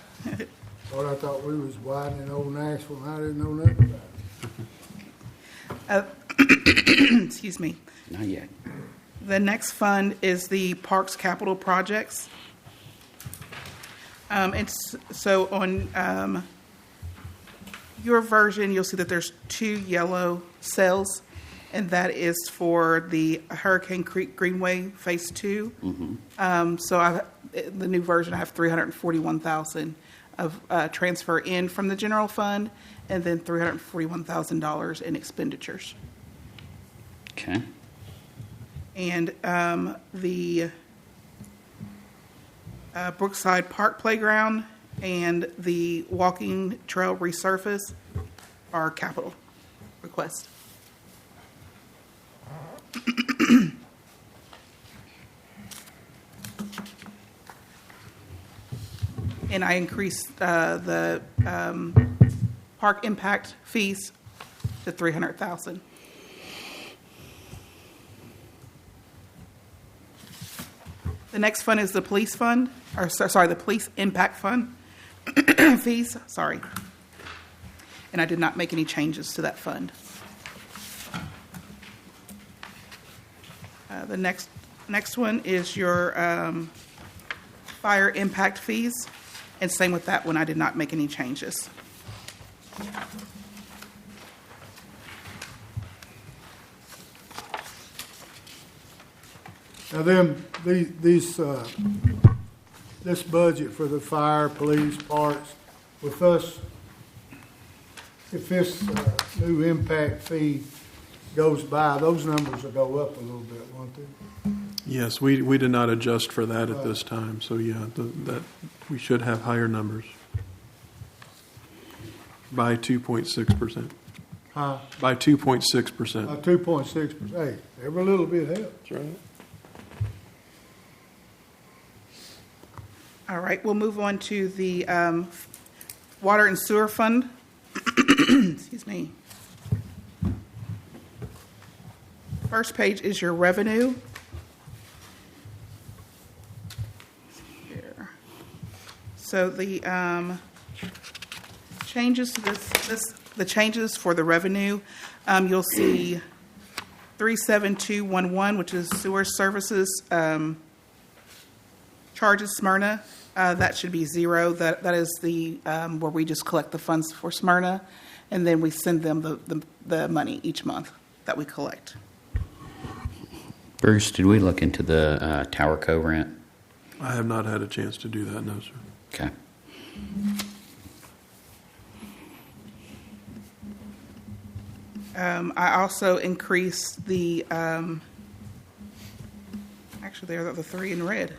What I thought we was widening Old Nashville, and I didn't know nothing about it. Excuse me. Not yet. The next fund is the Parks Capital Projects. It's so on your version, you'll see that there's 2 yellow cells, and that is for the Hurricane Creek Greenway Phase 2. So the new version, I have $341,000 of transfer in from the general fund, and then $341,000 in expenditures. Okay. And the Brookside Park Playground and the walking trail resurface are capital requests. And I increased the park impact fees to $300,000. The next fund is the police fund, the police impact fund fees, sorry. And I did not make any changes to that fund. The next one is your fire impact fees, and same with that one, I did not make any changes. Now then, this budget for the fire, police, parks, with us, if this new impact fee goes by, those numbers will go up a little bit, won't they? Yes, we did not adjust for that at this time, so yeah, that we should have higher numbers by 2.6%. Huh? By 2.6%. 2.6%. Hey, every little bit helps. That's right. All right, we'll move on to the water and sewer fund. Excuse me. First page is your revenue. Here. So the changes to the changes for the revenue, you'll see 37211, which is sewer services charges Smyrna. That should be 0. That is the where we just collect the funds for Smyrna, and then we send them the money each month that we collect. Bruce, did we look into the Tower Co rent? I have not had a chance to do that, no, sir. Okay. I also increased the actually they're the 3 in red.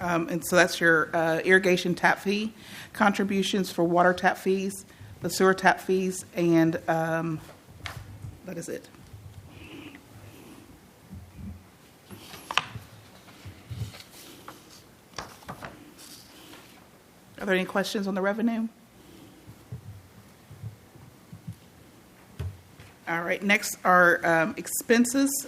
And so that's your irrigation tap fee, contributions for water tap fees, the sewer tap fees, and that is it. Are there any questions on the revenue? All right, next are expenses.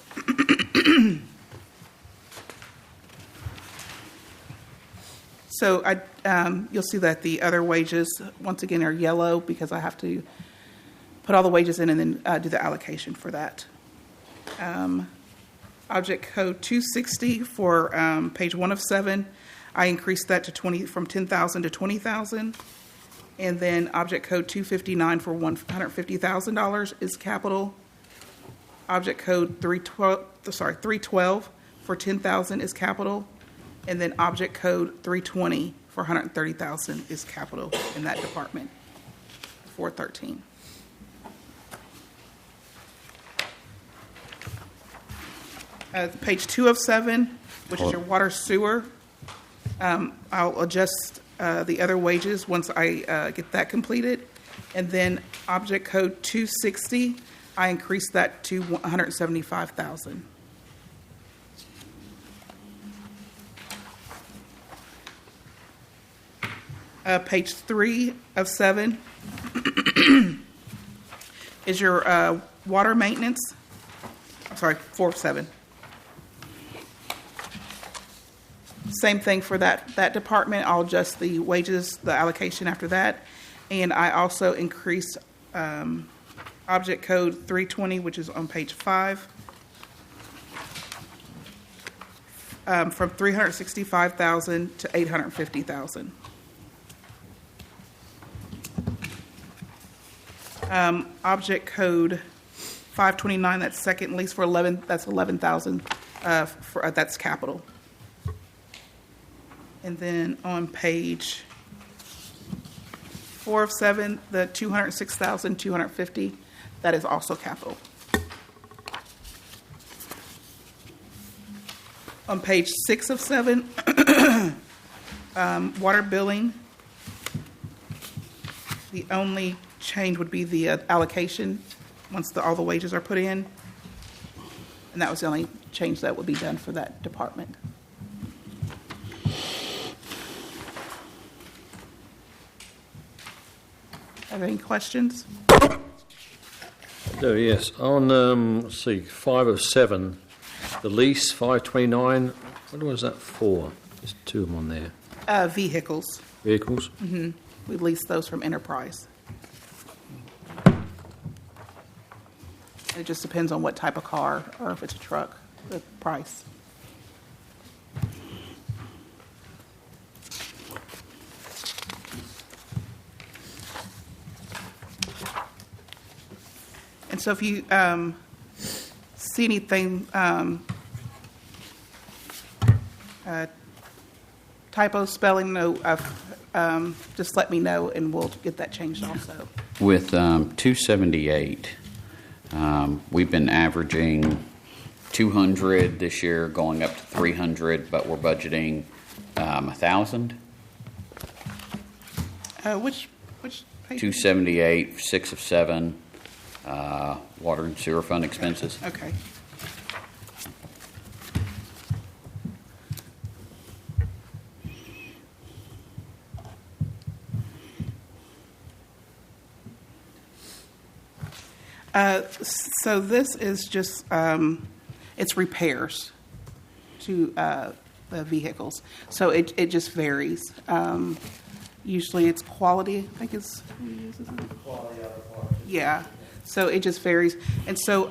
So you'll see that the other wages, once again, are yellow because I have to put all the wages in and then do the allocation for that. Object code 260 for page 1 of 7, I increased that to from 10,000 to 20,000. And then object code 259 for $150,000 is capital. Object code 312 for 10,000 is capital. And then object code 320 for $130,000 is capital in that department, 413. Page 2 of 7, which is your water sewer. I'll adjust the other wages once I get that completed. And then object code 260, I increased that to $175,000. Page 3 of 7 is your water maintenance. I'm sorry, 4 of 7. Same thing for that department. I'll adjust the wages, the allocation after that. And I also increased object code 320, which is on page 5, from $365,000 to $850,000. Object code 529, that's second lease for 11, that's 11,000, that's capital. And then on page 4 of 7, the 206,250, that is also capital. On page 6 of 7, water billing, the only change would be the allocation once all the wages are put in. And that was the only change that would be done for that department. Have any questions? Oh, yes. On, let's see, 5 of 7, the lease, 529, what was that for? There's 2 of them on there. Vehicles. Vehicles? We lease those from Enterprise. It just depends on what type of car, or if it's a truck, the price. And so if you see anything, typo, spelling, just let me know and we'll get that changed also. With 278, we've been averaging 200 this year, going up to 300, but we're budgeting 1,000. Which page? 278, 6 of 7, water and sewer fund expenses. Okay. So this is just, it's repairs to the vehicles. So it just varies. Usually it's quality, I think is who uses it? Quality out of parts. Yeah. So it just varies. And so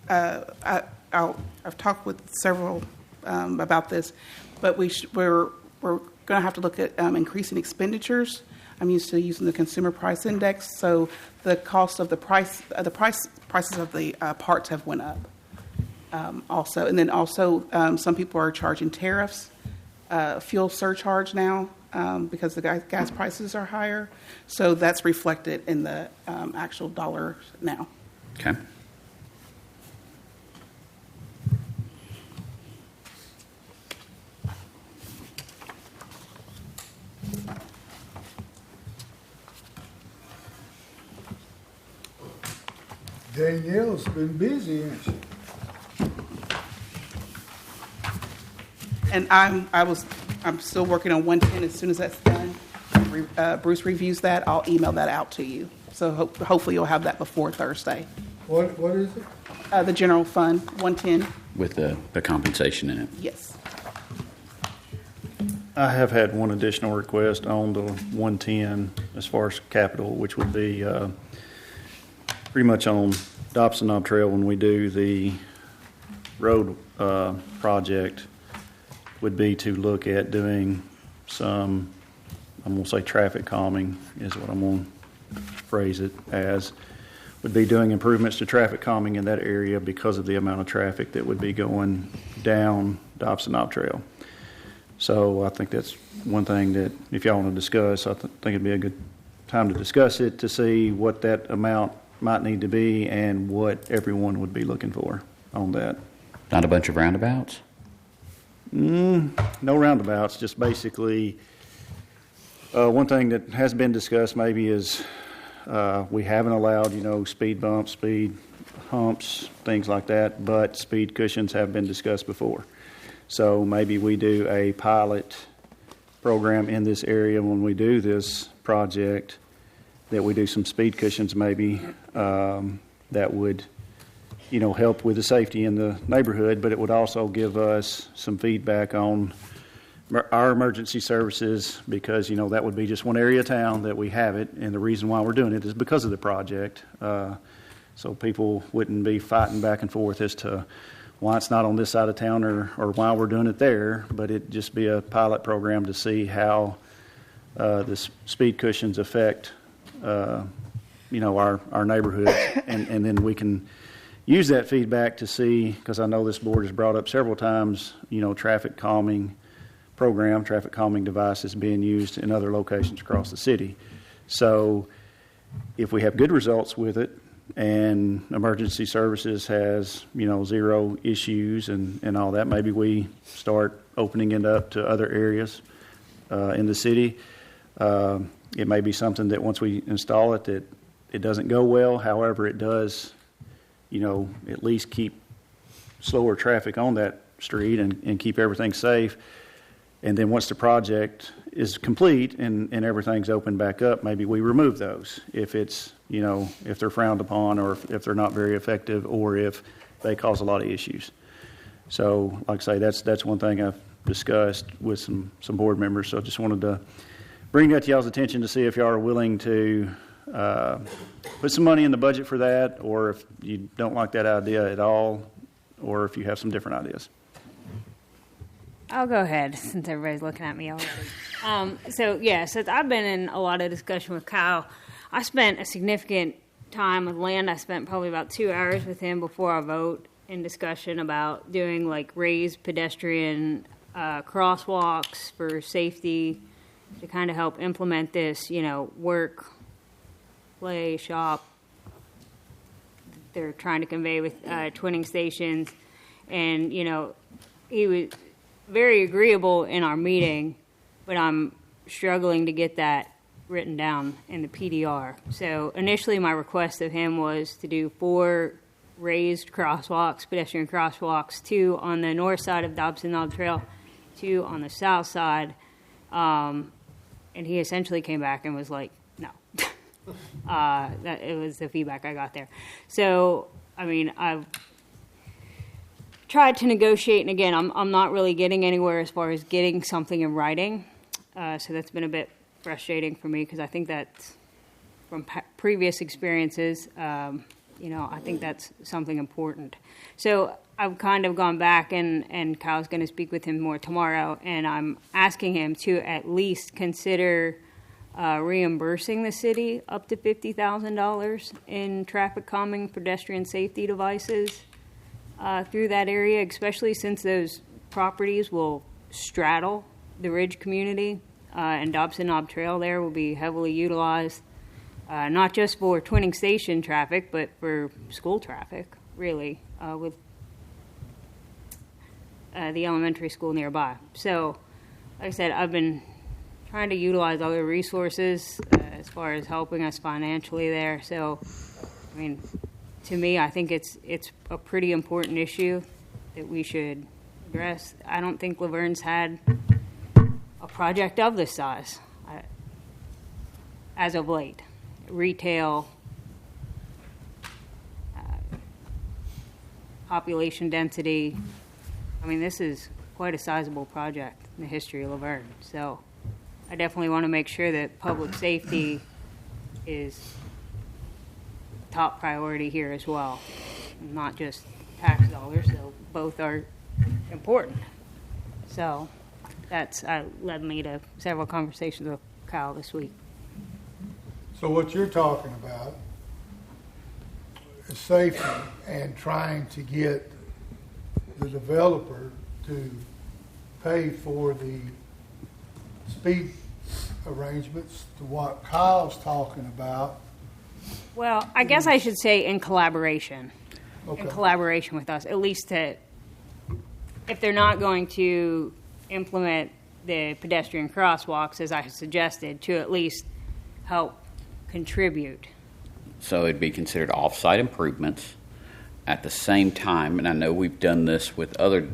I've talked with several about this, but we're going to have to look at increasing expenditures. I'm used to using the consumer price index, so the cost of the prices of the parts have went up. Also, and then also some people are charging tariffs, fuel surcharge now because the gas prices are higher. So that's reflected in the actual dollars now. Okay. Danielle's been busy, hasn't she? And I'm still working on 110. As soon as that's done, Bruce reviews that. I'll email that out to you. So hopefully you'll have that before Thursday. What is it? The general fund 110. With the compensation in it. Yes. I have had one additional request on the 110 as far as capital, which would be pretty much on Dobson Knob Trail when we do the road project, would be to look at doing some, I'm going to say traffic calming is what I'm going to phrase it as, would be doing improvements to traffic calming in that area because of the amount of traffic that would be going down Dobson Knob Trail. So I think that's one thing that if y'all want to discuss, I think it'd be a good time to discuss it to see what that amount might need to be and what everyone would be looking for on that. Not a bunch of roundabouts? No roundabouts, just basically one thing that has been discussed maybe is we haven't allowed, speed bumps, speed humps, things like that, but speed cushions have been discussed before. So maybe we do a pilot program in this area when we do this project, that we do some speed cushions maybe that would, help with the safety in the neighborhood, but it would also give us some feedback on our emergency services because, that would be just one area of town that we have it, and the reason why we're doing it is because of the project. So people wouldn't be fighting back and forth as to why it's not on this side of town or why we're doing it there, but it'd just be a pilot program to see how the speed cushions affect our neighborhoods, and then we can use that feedback to see, because I know this board has brought up several times, traffic calming program, traffic calming devices being used in other locations across the city. So if we have good results with it, and emergency services has, 0 issues and all that, maybe we start opening it up to other areas in the city. It may be something that once we install it, that it doesn't go well. However, it does, at least keep slower traffic on that street and keep everything safe. And then once the project is complete and everything's opened back up, maybe we remove those if it's, if they're frowned upon, or if they're not very effective, or if they cause a lot of issues. So, like I say, that's one thing I've discussed with some board members. So I just wanted to bring that to y'all's attention to see if y'all are willing to put some money in the budget for that, or if you don't like that idea at all, or if you have some different ideas. I'll go ahead since everybody's looking at me already. Since I've been in a lot of discussion with Kyle, I spent a significant time with land. I spent probably about 2 hours with him before our vote in discussion about doing like raised pedestrian crosswalks for safety to kind of help implement this, work, play, shop. They're trying to convey with twinning stations. And, he was very agreeable in our meeting, but I'm struggling to get that written down in the PDR. So initially my request of him was to do 4 raised crosswalks, pedestrian crosswalks, 2 on the north side of Dobson Knob Trail, 2 on the south side. And he essentially came back and was like, no. That it was the feedback I got there. So, I've tried to negotiate, and again, I'm not really getting anywhere as far as getting something in writing. So that's been a bit frustrating for me, because I think that's from previous experiences, I think that's something important. So I've kind of gone back, and Kyle's going to speak with him more tomorrow, and I'm asking him to at least consider reimbursing the city up to $50,000 in traffic calming pedestrian safety devices through that area, especially since those properties will straddle the Ridge community, and Dobson Knob Trail there will be heavily utilized, not just for twinning station traffic, but for school traffic, really, with the elementary school nearby. So, like I said, I've been trying to utilize other resources as far as helping us financially there. So, to me, I think it's a pretty important issue that we should address. I don't think Laverne's had a project of this size as of late. Retail, population density. This is quite a sizable project in the history of Laverne. So I definitely want to make sure that public safety is top priority here as well, not just tax dollars. So both are important. So that's led me to several conversations with Kyle this week. So what you're talking about is safety and trying to get the developer to pay for the speed arrangements to what Kyle's talking about. Well, I guess I should say in collaboration. Okay. In collaboration with us, at least if they're not going to implement the pedestrian crosswalks, as I suggested, to at least help contribute. So it'd be considered off-site improvements at the same time, and I know we've done this with other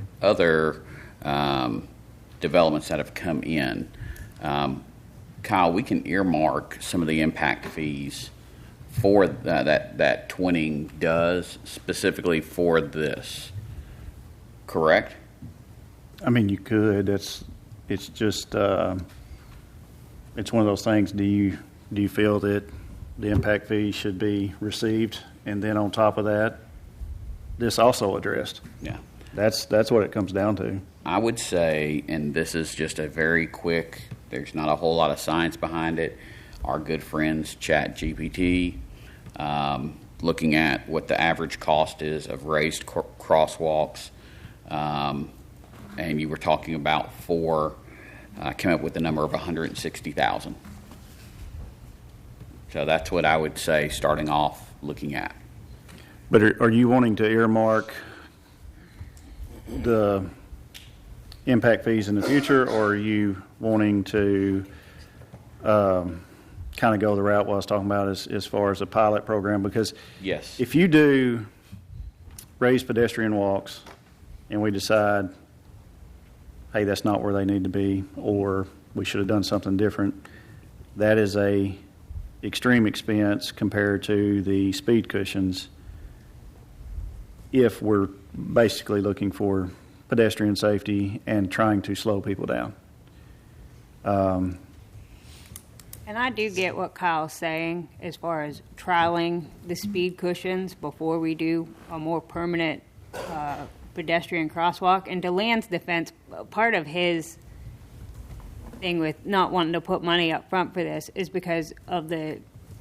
developments that have come in. Kyle, we can earmark some of the impact fees for that twinning does specifically for this, correct? You could. It's just it's one of those things. Do you feel that the impact fee should be received, and then on top of that, this also addressed? Yeah, that's what it comes down to. I would say, and this is just a very quick. There's not a whole lot of science behind it. Our good friends ChatGPT looking at what the average cost is of raised crosswalks, and you were talking about came up with the number of 160,000. So that's what I would say starting off looking at. But are you wanting to earmark the impact fees in the future, or are you wanting to kind of go the route what I was talking about as far as a pilot program? Because Yes. if you do raised pedestrian walks and we decide, hey, that's not where they need to be, or we should have done something different, that is a extreme expense compared to the speed cushions if we're basically looking for pedestrian safety and trying to slow people down. And I do get what Kyle's saying as far as trialing the speed cushions before we do a more permanent pedestrian crosswalk. And to Land's defense, part of his thing with not wanting to put money up front for this is because of the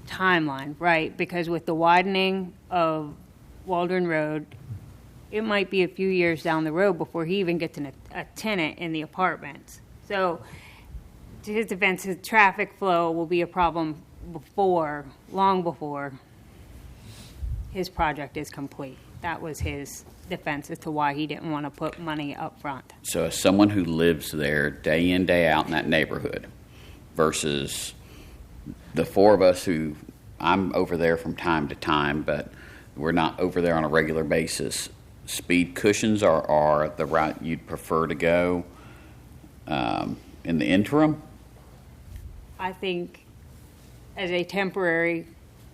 timeline, right? Because with the widening of Waldron Road, it might be a few years down the road before he even gets a tenant in the apartments. So to his defense, his traffic flow will be a problem long before his project is complete. That was his defense as to why he didn't want to put money up front. So as someone who lives there day in, day out in that neighborhood versus the four of us who, I'm over there from time to time, but we're not over there on a regular basis, speed cushions are the route you'd prefer to go in the interim? I think as a temporary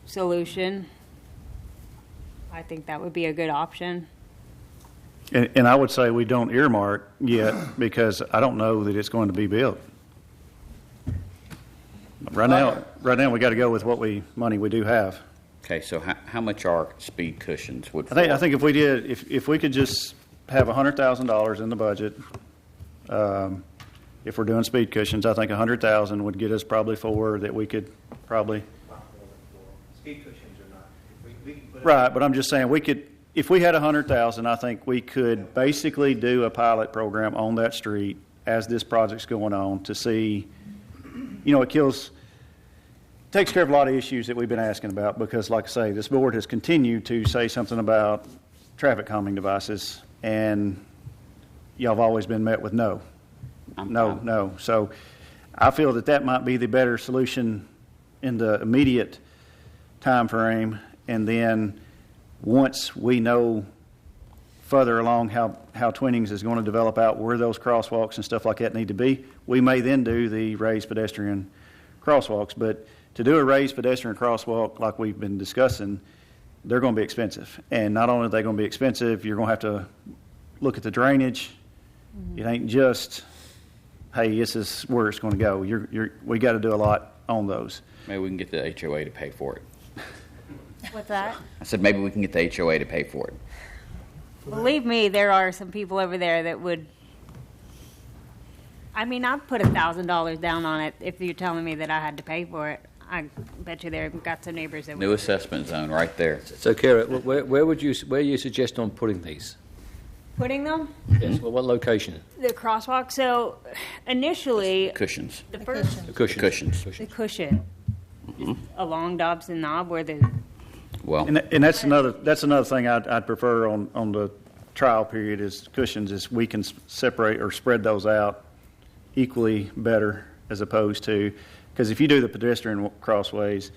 solution, I think that would be a good option. And I would say we don't earmark yet because I don't know that it's going to be built. Right now we got to go with what money we do have. Okay, so how much are speed cushions? I think if we did, if we could just have $100,000 in the budget, if we're doing speed cushions, I think $100,000 would get us probably four that we could probably. Speed cushions are not. We can put Right, but I'm just saying we could. If we had $100,000, I think we could basically do a pilot program on that street as this project's going on to see. It takes care of a lot of issues that we've been asking about because, like I say, this board has continued to say something about traffic calming devices, and y'all have always been met with no. No. So I feel that might be the better solution in the immediate time frame, and then once we know further along how Twinnings is going to develop out where those crosswalks and stuff like that need to be, we may then do the raised pedestrian crosswalks. But to do a raised pedestrian crosswalk like we've been discussing, they're going to be expensive. And not only are they going to be expensive, you're going to have to look at the drainage. Mm-hmm. It ain't just, hey, this is where it's going to go. We got to do a lot on those. Maybe we can get the HOA to pay for it. What's that? I said maybe we can get the HOA to pay for it. Believe me, there are some people over there that would. I mean, I'd put $1,000 down on it if you're telling me that I had to pay for it. I bet you there got some neighbors that would. New assessment zone right there. So, Kara, where you suggest on putting these? Putting them? Yes. Well, what location? The crosswalk. So, initially, Cushions. the first The cushions. Cushions. the cushion along Dobson Knob, where the Well, And that's another thing I'd prefer on the trial period is cushions is we can separate or spread those out equally better as opposed to, because if you do the pedestrian crossways,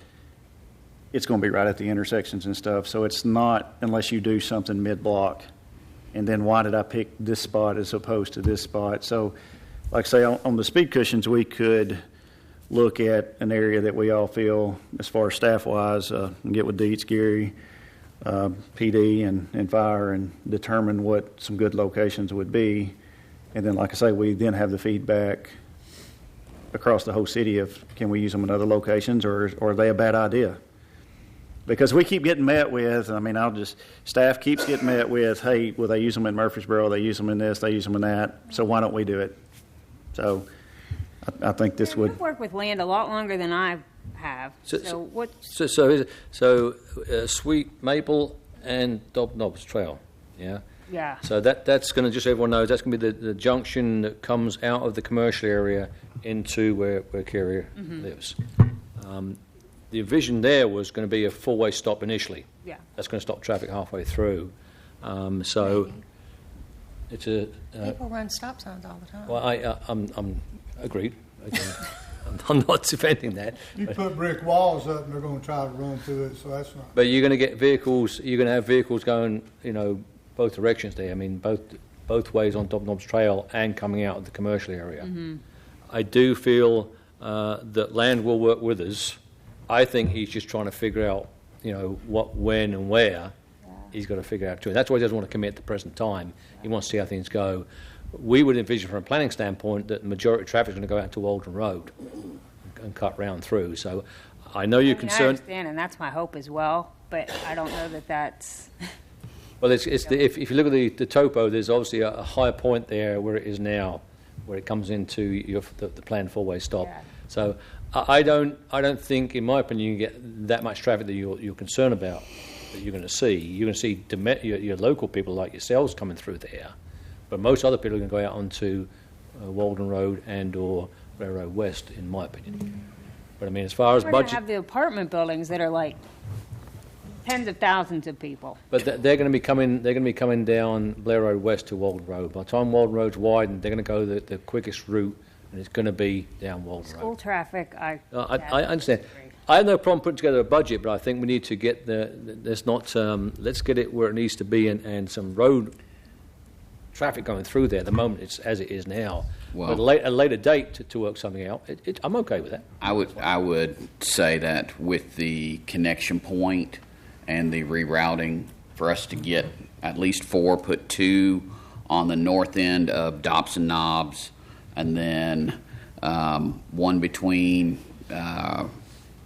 it's going to be right at the intersections and stuff. So it's not unless you do something mid-block. And then why did I pick this spot as opposed to this spot? So like I say, on the speed cushions, we could look at an area that we all feel, as far as staff-wise, and get with Dietz, Gary, PD, and fire, and determine what some good locations would be. And then, like I say, we then have the feedback across the whole city of can we use them in other locations, or are they a bad idea? Because we keep getting met with, staff keeps getting met with, hey, well, they use them in Murfreesboro, they use them in this, they use them in that, so why don't we do it? So I think this would. I've worked with Land a lot longer than I have. So- So what, Sweet Maple and Knobs Trail, yeah? yeah. So that's going to, just so everyone knows, that's going to be the junction that comes out of the commercial area into where Carrier lives. The vision there was going to be a four-way stop initially. Yeah. That's going to stop traffic halfway through. So it's a... People run stop signs all the time. well, I'm agreed. I'm not defending that. You put brick walls up and they're gonna try to run through it, so that's not. But you're going to get vehicles. You're going to have vehicles going, both directions there. I mean, both ways on Knobs Trail and coming out of the commercial area. I do feel that land will work with us. I think he's just trying to figure out, what, when, and where. He's got to figure out too. And that's why he doesn't want to commit at the present time. He wants to see how things go. We would envision, from a planning standpoint, that the majority of traffic is going to go out to Walden Road and cut round through. So I know you're I concerned. understand, and that's my hope as well, but I don't know that that's... Well, if you look at the topo, there's obviously a higher point there where it is now, where it comes into the planned four-way stop. Yeah. So I don't think, in my opinion, you get that much traffic that you're concerned about that you're going to see. You're going to see your local people like yourselves coming through there, but most other people are going to go out onto Walden Road and or Railroad West, in my opinion. But I mean, as far as We're going to budget, have the apartment buildings that are like tens of thousands of people. but they're going to be coming. They're going to be coming down Blair Road West to Walden Road. By the time Walden Road's widened, they're going to go the quickest route, and it's going to be down Walden School Road. traffic, I understand. I have no problem putting together a budget, but I think we need to get let's get it where it needs to be, and some road traffic going through there. At the moment, it's as it is now. Well- But at a later date to work something out, I'm okay with that. I would say that with the connection point and the rerouting, for us to get at least 4, put 2 on the north end of Dobson Knobs, and then 1 between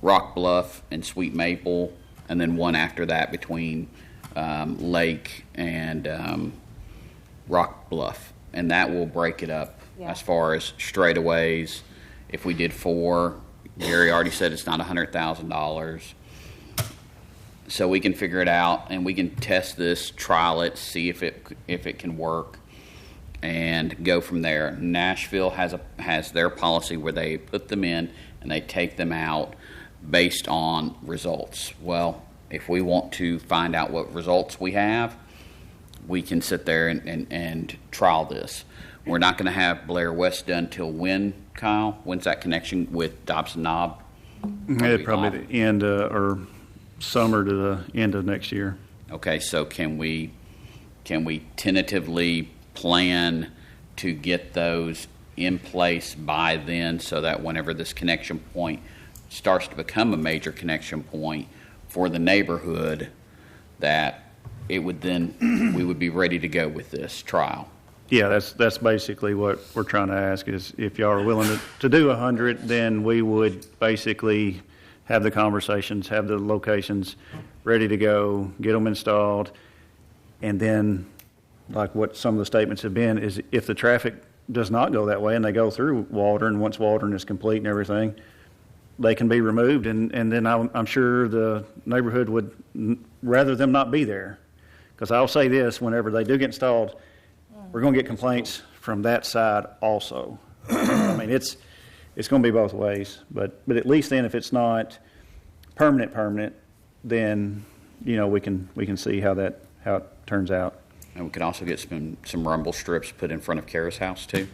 Rock Bluff and Sweet Maple, and then 1 after that between Lake and Rock Bluff. And that will break it up as far as straightaways. If we did 4, Gary already said it's not $100,000. So we can figure it out, and we can test this, trial it, see if it can work, and go from there. Nashville has their policy where they put them in and they take them out based on results. Well, if we want to find out what results we have, we can sit there and trial this. We're not going to have Blair West done till when, Kyle? When's that connection with Dobson Knob? It'd probably the end or summer to the end of next year. Okay, so can we tentatively plan to get those in place by then, so that whenever this connection point starts to become a major connection point for the neighborhood, that it would then we would be ready to go with this trial? Yeah, that's basically what we're trying to ask is if y'all are willing to do 100, then we would basically have the conversations, have the locations ready to go, get them installed, and then, like what some of the statements have been, is if the traffic does not go that way and they go through Waldron, once Waldron is complete and everything, they can be removed, and then I'm sure the neighborhood would rather them not be there. Because I'll say this, whenever they do get installed, we're going to get complaints from that side also. I mean, it's going to be both ways, but at least then if it's not permanent, then we can see how it turns out. And we could also get some rumble strips put in front of Kara's house too.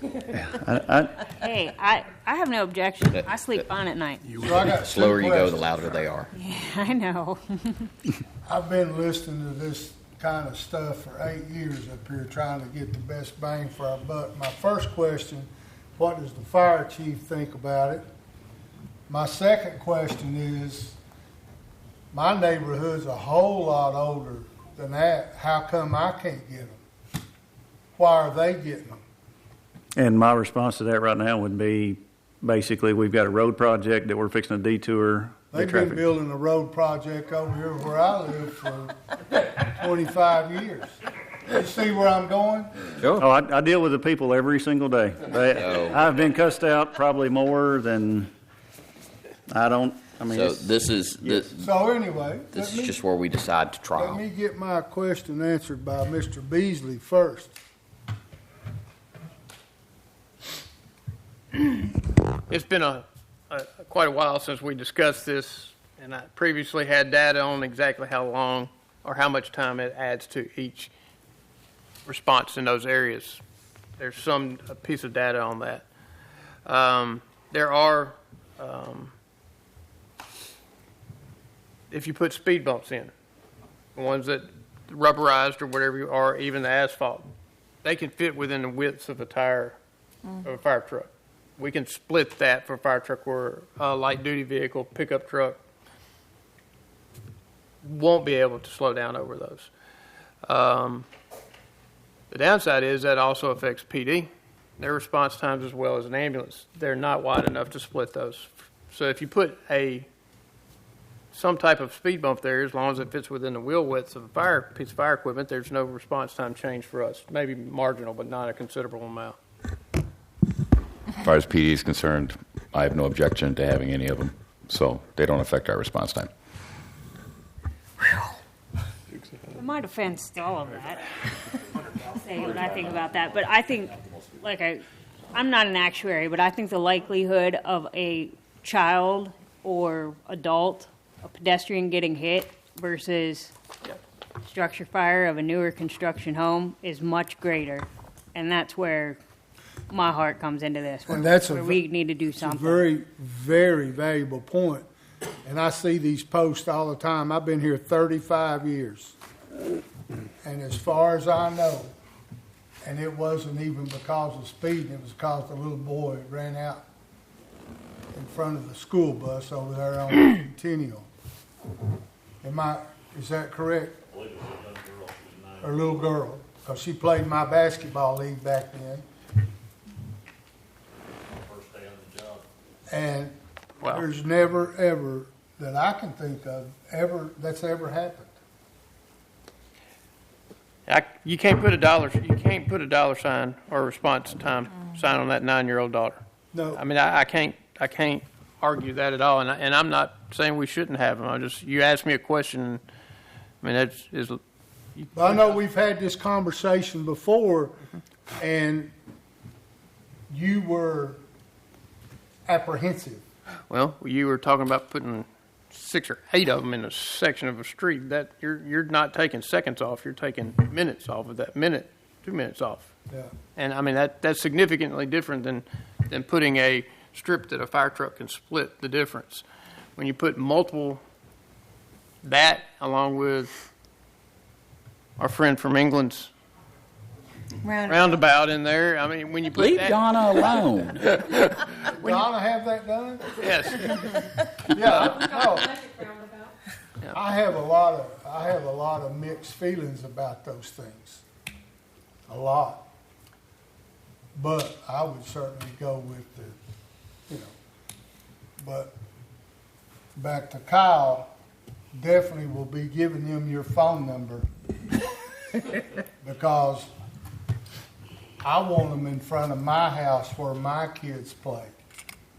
Hey, I have no objection. I sleep fine at night. So I got The slower two you go, the questions. louder they are. Yeah, I know. I've been listening to this kind of stuff for 8 years up here, trying to get the best bang for our buck. My first question, what does the fire chief think about it? My second question is, my neighborhood's a whole lot older than that. How come I can't get them? Why are they getting them? And my response to that right now would be, basically, we've got a road project that we're fixing to detour the They've been traffic. building a road project over here where I live for 25 years. You see where I'm going? Sure. Oh, I deal with the people every single day. Oh. I've been cussed out probably more than I mean, So it's- this is, So anyway, this is just where we decide to let trial. me get my question answered by Mr. Beasley first. It's been quite a while since we discussed this, and I previously had data on exactly how long or how much time it adds to each response in those areas. There's a piece of data on that. There are, if you put speed bumps in, the ones that rubberized or whatever, or even the asphalt, they can fit within the width of a tire of a fire truck. We can split that for a fire truck or a light duty vehicle, pickup truck. Won't be able to slow down over those. The downside is that also affects PD, their response times as well as an ambulance. They're not wide enough to split those. So if you put some type of speed bump there, as long as it fits within the wheel width of a piece of fire equipment, there's no response time change for us. Maybe marginal, but not a considerable amount. As far as PD is concerned, I have no objection to having any of them, so they don't affect our response time. In my defense to all of that, I'll say what I think about that. But I think, I'm not an actuary, but I think the likelihood of a child or adult, a pedestrian getting hit versus structure fire of a newer construction home is much greater. And that's where my heart comes into this, where we need to do something. It's a very, very valuable point. And I see these posts all the time. I've been here 35 years. And as far as I know, and it wasn't even because of speeding, it was because the little boy ran out in front of the school bus over there on the Centennial. Is that correct? Or little girl, because she played in my basketball league back then. And there's never, ever, that I can think of, that's ever happened. You can't put a dollar sign or a response time sign on that 9-year-old daughter. No. I mean, I can't argue that at all, and I'm not saying we shouldn't have them. You asked me a question. I mean, I know we've had this conversation before, and you were apprehensive. Well, you were talking about putting 6 or 8 of them in a section of a street. That you're not taking seconds off. You're taking minutes off of that. 2 minutes off. Yeah. And I mean that's significantly different than putting a strip that a fire truck can split the difference. When you put multiple, that along with our friend from England's roundabout in there. I mean, when you put Leave that, Donna alone. Donna have that done? yes. No. I have a lot of mixed feelings about those things. A lot. But I would certainly go with but back to Kyle, definitely will be giving them your phone number because I want them in front of my house where my kids play.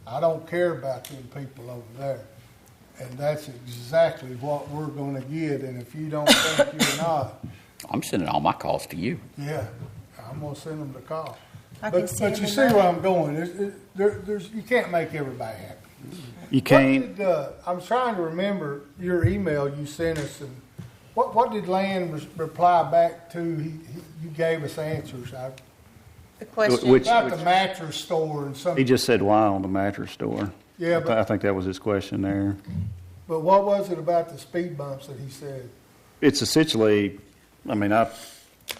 I don't care about them people over there. And that's exactly what we're going to get. And if you don't think you're not, I'm sending all my calls to you. yeah, I'm going to send them the call. I can But send you them see where I'm going. You can't make everybody happy. you can't. I'm trying to remember your email you sent us, and what did Land reply back to? You gave us answers. The question. About the mattress store and something. He just said why on the mattress store. Yeah, I think that was his question there. But what was it about the speed bumps that he said? It's essentially, I mean, I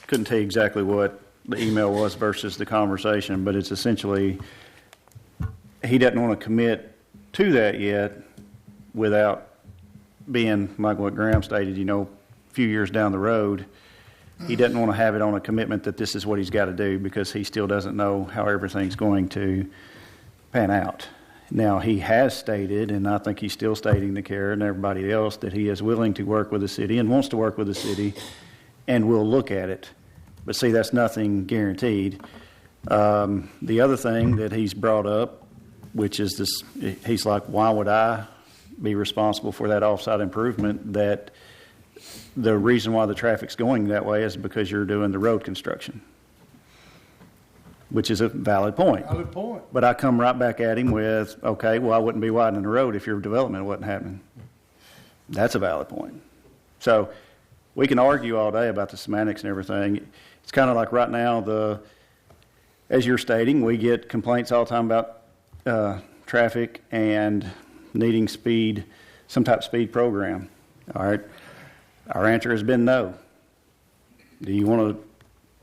couldn't tell you exactly what the email was versus the conversation, but it's essentially he doesn't want to commit to that yet without being, like what Graham stated, a few years down the road. He doesn't want to have it on a commitment that this is what he's got to do because he still doesn't know how everything's going to pan out. Now, he has stated, and I think he's still stating to Kara and everybody else, that he is willing to work with the city and wants to work with the city and will look at it. But see, that's nothing guaranteed. The other thing that he's brought up which is this, he's like, why would I be responsible for that off-site improvement? That the reason why the traffic's going that way is because you're doing the road construction, which is a valid point. Valid point. But I come right back at him with, okay, well, I wouldn't be widening the road if your development wasn't happening. That's a valid point. So we can argue all day about the semantics and everything. It's kind of like right now, as you're stating, we get complaints all the time about traffic and needing speed, some type of speed program. All right. Our answer has been no. Do you want to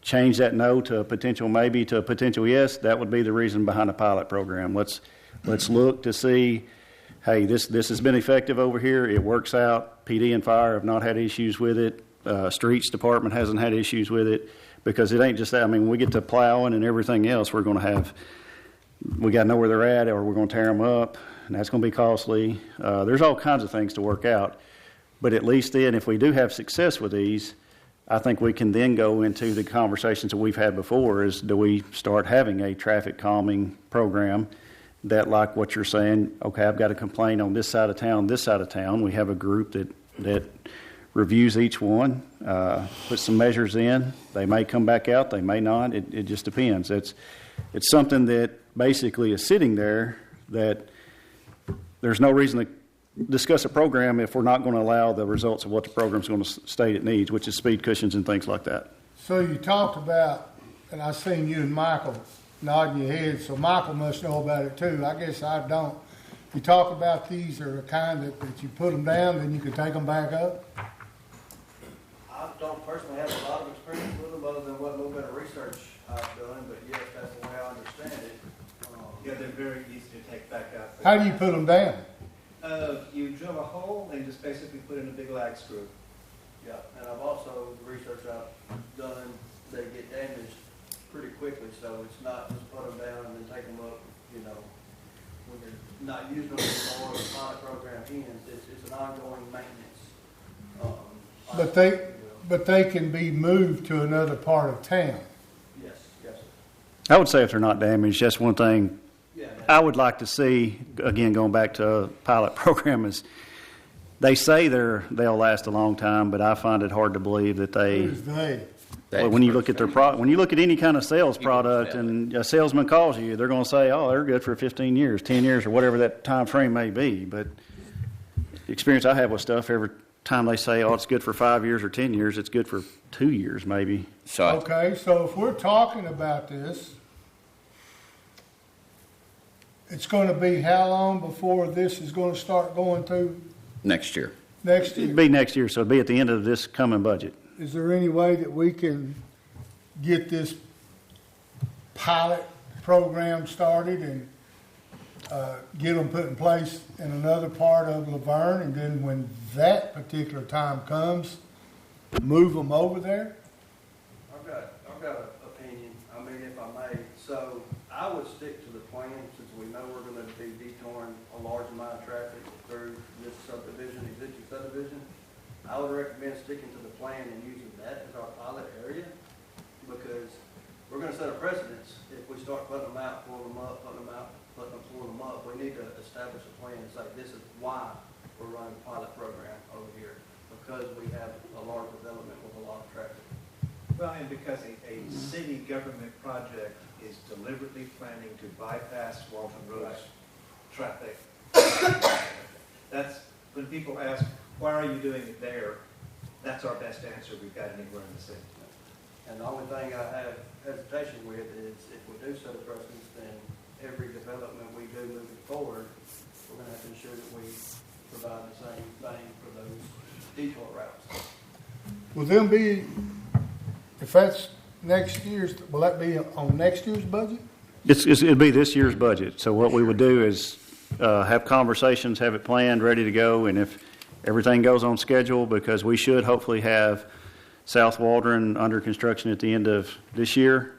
change that no to a potential maybe to a potential yes? That would be the reason behind a pilot program. Let's look to see, hey, this has been effective over here. It works out. PD and fire have not had issues with it. Streets department hasn't had issues with it, because it ain't just that. I mean, when we get to plowing and everything else, we got to know where they're at, or we're going to tear them up, and that's going to be costly. There's all kinds of things to work out. But at least then, if we do have success with these, I think we can then go into the conversations that we've had before, is do we start having a traffic calming program that, like what you're saying, okay, I've got a complaint on this side of town. We have a group that reviews each one, puts some measures in. They may come back out, they may not. It just depends. It's something that basically is sitting there that there's no reason to discuss a program if we're not going to allow the results of what the program's going to state it needs, which is speed cushions and things like that. So you talked about, and I seen you and Michael nodding your head, so Michael must know about it too. I guess I don't. You talk about these are the kind that you put them down, then you can take them back up? I don't personally have a lot of experience with them, other than what little bit of research I've done, but yes, that's the way I understand it. Yeah, they're very easy to take back up. How do you put them down? You drill a hole and just basically put in a big lag screw. Yeah, and I've also, the research I've done, they get damaged pretty quickly, so it's not just put them down and then take them up, when you're not using them anymore, the pilot program ends, it's an ongoing maintenance. But they can be moved to another part of town. Yes, sir. I would say if they're not damaged, that's one thing Yeah, I would like to see, again, going back to a pilot program, is they say they'll last a long time, but I find it hard to believe that Who's they? well, when you look at their when you look at any kind of sales product and a salesman calls you, they're going to say, oh, they're good for 15 years, 10 years, or whatever that time frame may be. But the experience I have with stuff, every time they say, oh, it's good for 5 years or 10 years, it's good for 2 years maybe. Okay, so if we're talking about this, it's going to be how long before this is going to start going through? Next year. Next year. It'd be next year, so it'd be at the end of this coming budget. Is there any way that we can get this pilot program started and get them put in place in another part of Laverne, and then when that particular time comes, move them over there? I've got an opinion, if I may. So I would stick to the plan, since we know we're going to be detouring a large amount of traffic through this existing subdivision. I would recommend sticking to the plan and using that as our pilot area, because we're going to set a precedence if we start putting them out, pulling them up, pulling them up. We need to establish a plan and say, this is why we're running a pilot program over here, because we have a large development with a lot of traffic. Well, and because a city government project is deliberately planning to bypass Walton Road's traffic. That's, when people ask, why are you doing it there? That's our best answer we've got anywhere in the city. And the only thing I have hesitation with is if we do set a precedence, then every development we do moving forward, we're going to have to ensure that we provide the same thing for those detour routes. Will them be, if that's next year's, will that be on next year's budget? It'd be this year's budget. So what we would do is have conversations, have it planned, ready to go, and if everything goes on schedule, because we should hopefully have South Waldron under construction at the end of this year.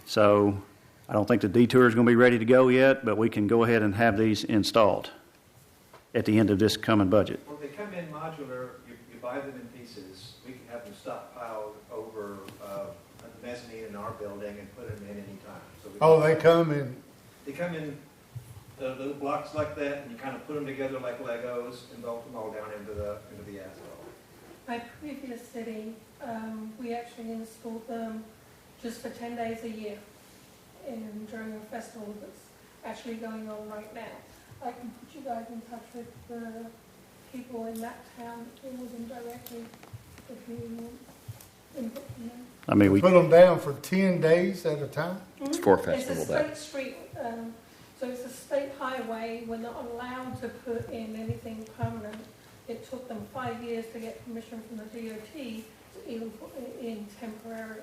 So I don't think the detour is going to be ready to go yet, but we can go ahead and have these installed at the end of this coming budget. Well, they come in modular, you buy them in pieces. We can have them stockpiled over a mezzanine in our building and put them in any time. So they come in? They come in little blocks like that, and you kind of put them together like Legos and melt them all down into the asphalt. My previous city, we actually installed them just for 10 days a year and during a festival that's actually going on right now. I can put you guys in touch with the people in that town that deal with them directly if you input them. I mean, we Put them down for 10 days at a time? It's for a festival It's a day. state street, so it's a state highway. We're not allowed to put in anything permanent. It took them 5 years to get permission from the DOT to even put it in temporary,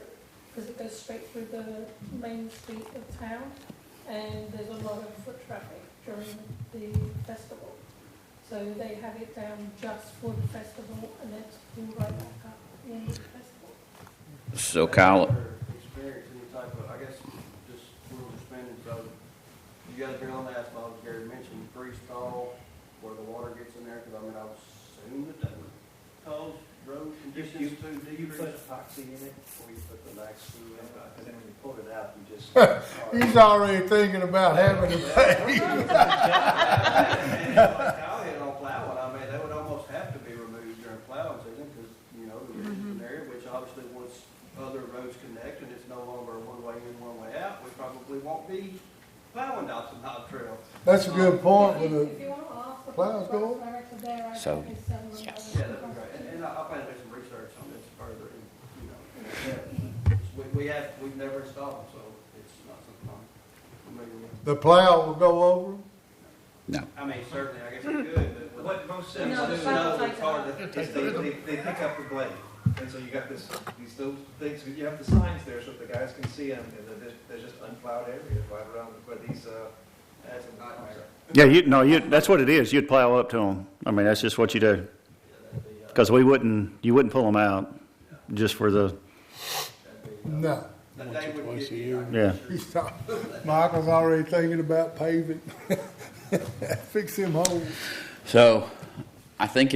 because it goes straight through the main street of town, and there's a lot of foot traffic during the festival. So they have it down just for the festival, and then it's pulled right back up at the end of the festival. So Kyle, Experience any type of, I guess, just rules of spending, so you gotta drill on the asphalt, as Gary mentioned, freeze-thaw, where the water gets in there, because I mean, I would assume that that would cause road conditions to Do you put decrease. epoxy in it? Or you put the max glue in. Because then when you pull it out, you just. He's already thinking about having to pay. Kyle hit on plowing, I mean, they would almost have to be removed during plowing season, because, you know, there is an area which obviously once other roads connect and it's no longer a one-way in, one-way out, we probably won't be plowing Dobson High Trail. That's a good point with If the you want to ask the plows go up. director there, I So- can send them. Yeah, that'd be great, and I'll plan to do some research on this further, and, you know, we've never installed them, so it's not something I'm familiar with. The plow will go over them? no. I mean, certainly, I guess it could, but What most No, cities the do plow is takes it off. they pick up the blade. And so you got these little things, you have the signs there so that the guys can see them, and there's just unplowed areas right around where these, that's a nightmare. Yeah, that's what it is. You'd plow up to them. I mean, that's just what you do. Because you wouldn't pull them out just for the, No. They would get you. yeah. Michael's already thinking about paving. Fix them holes. So I think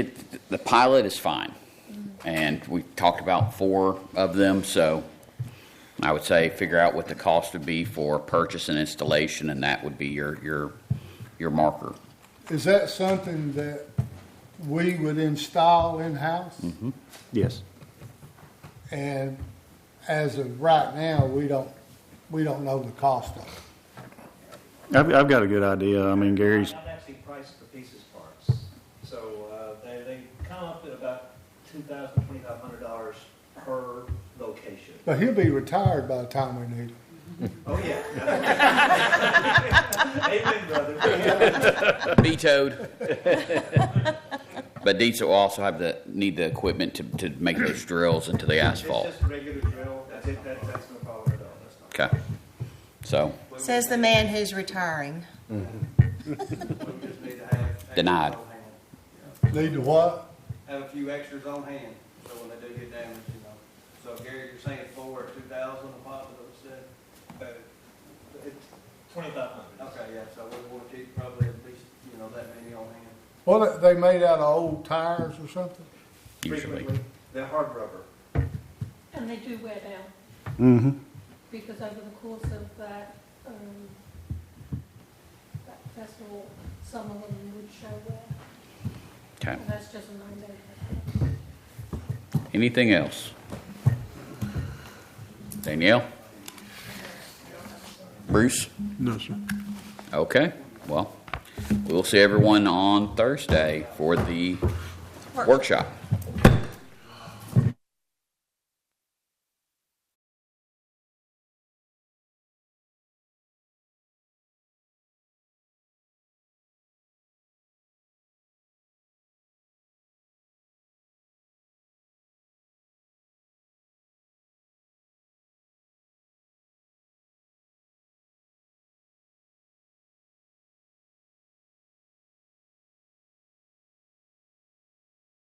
the pilot is fine. And we talked about 4 of them, so I would say figure out what the cost would be for purchase and installation, and that would be your marker. Is that something that we would install in-house? Mm-hmm. Yes. And as of right now, we don't know the cost of it. I've got a good idea. I mean, Gary's, I've actually priced the pieces parts. So they come up at about $2,000, $2,500 per location. But he'll be retired by the time we need him. Oh, yeah. Amen, brother. Vetoed. But Dietz will also need the equipment to make those drills into the asphalt. It's just a regular drill. That's it. That's no problem at all. That's not. Okay. So Says the man who's retiring. We just need to have. Denied. extras on hand. Need to what? Have a few extras on hand, so when they do get damaged, you know. So Gary, you're saying 4 at 2,000 a pop, is that what you said? It's 2,500. Okay, yeah, so we want to keep probably at least, you know, that many on hand. Well, they made out of old tires or something? usually. Frequently, they're hard rubber. And they do wear down, mm-hmm. because over the course of that festival, some of them would show wear. Okay. And that's just a 9-day festival. Anything else? Danielle? Bruce? No, sir. Okay. Well, we'll see everyone on Thursday for the workshop.